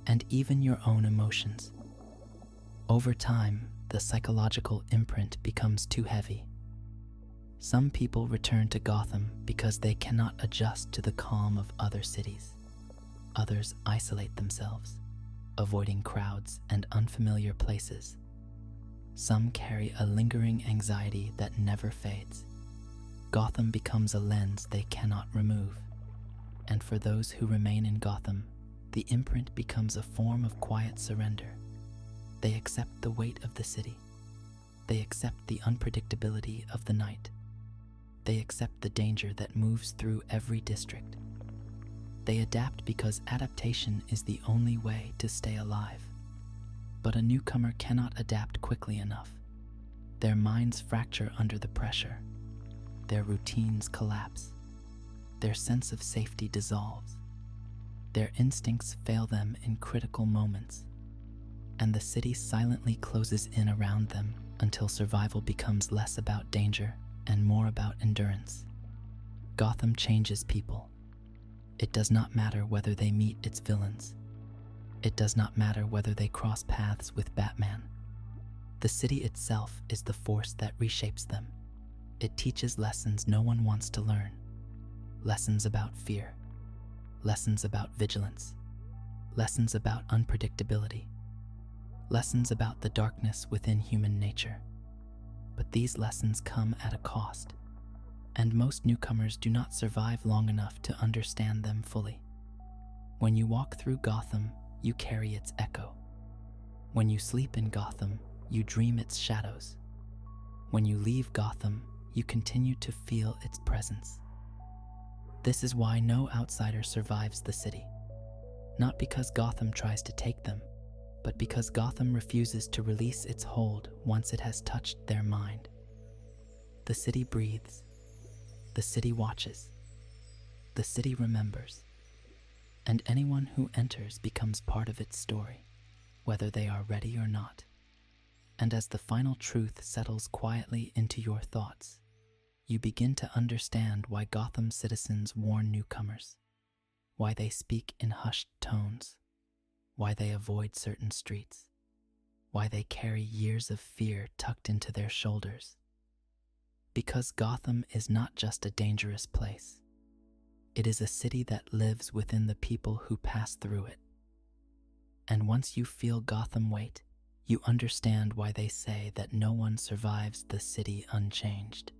and even your own emotions. Over time, the psychological imprint becomes too heavy. Some people return to Gotham because they cannot adjust to the calm of other cities. Others isolate themselves, avoiding crowds and unfamiliar places. Some carry a lingering anxiety that never fades. Gotham becomes a lens they cannot remove. And for those who remain in Gotham, the imprint becomes a form of quiet surrender. They accept the weight of the city. They accept the unpredictability of the night. They accept the danger that moves through every district. They adapt because adaptation is the only way to stay alive. But a newcomer cannot adapt quickly enough. Their minds fracture under the pressure. Their routines collapse. Their sense of safety dissolves. Their instincts fail them in critical moments. And the city silently closes in around them until survival becomes less about danger and more about endurance. Gotham changes people. It does not matter whether they meet its villains. It does not matter whether they cross paths with Batman. The city itself is the force that reshapes them. It teaches lessons no one wants to learn. Lessons about fear. Lessons about vigilance. Lessons about unpredictability. Lessons about the darkness within human nature. But these lessons come at a cost, and most newcomers do not survive long enough to understand them fully. When you walk through Gotham, you carry its echo. When you sleep in Gotham, you dream its shadows. When you leave Gotham, you continue to feel its presence. This is why no outsider survives the city. Not because Gotham tries to take them, but because Gotham refuses to release its hold once it has touched their mind. The city breathes. The city watches. The city remembers. And anyone who enters becomes part of its story, whether they are ready or not. And as the final truth settles quietly into your thoughts, you begin to understand why Gotham citizens warn newcomers, why they speak in hushed tones, why they avoid certain streets, why they carry years of fear tucked into their shoulders. Because Gotham is not just a dangerous place. It is a city that lives within the people who pass through it. And once you feel Gotham weight, you understand why they say that no one survives the city unchanged.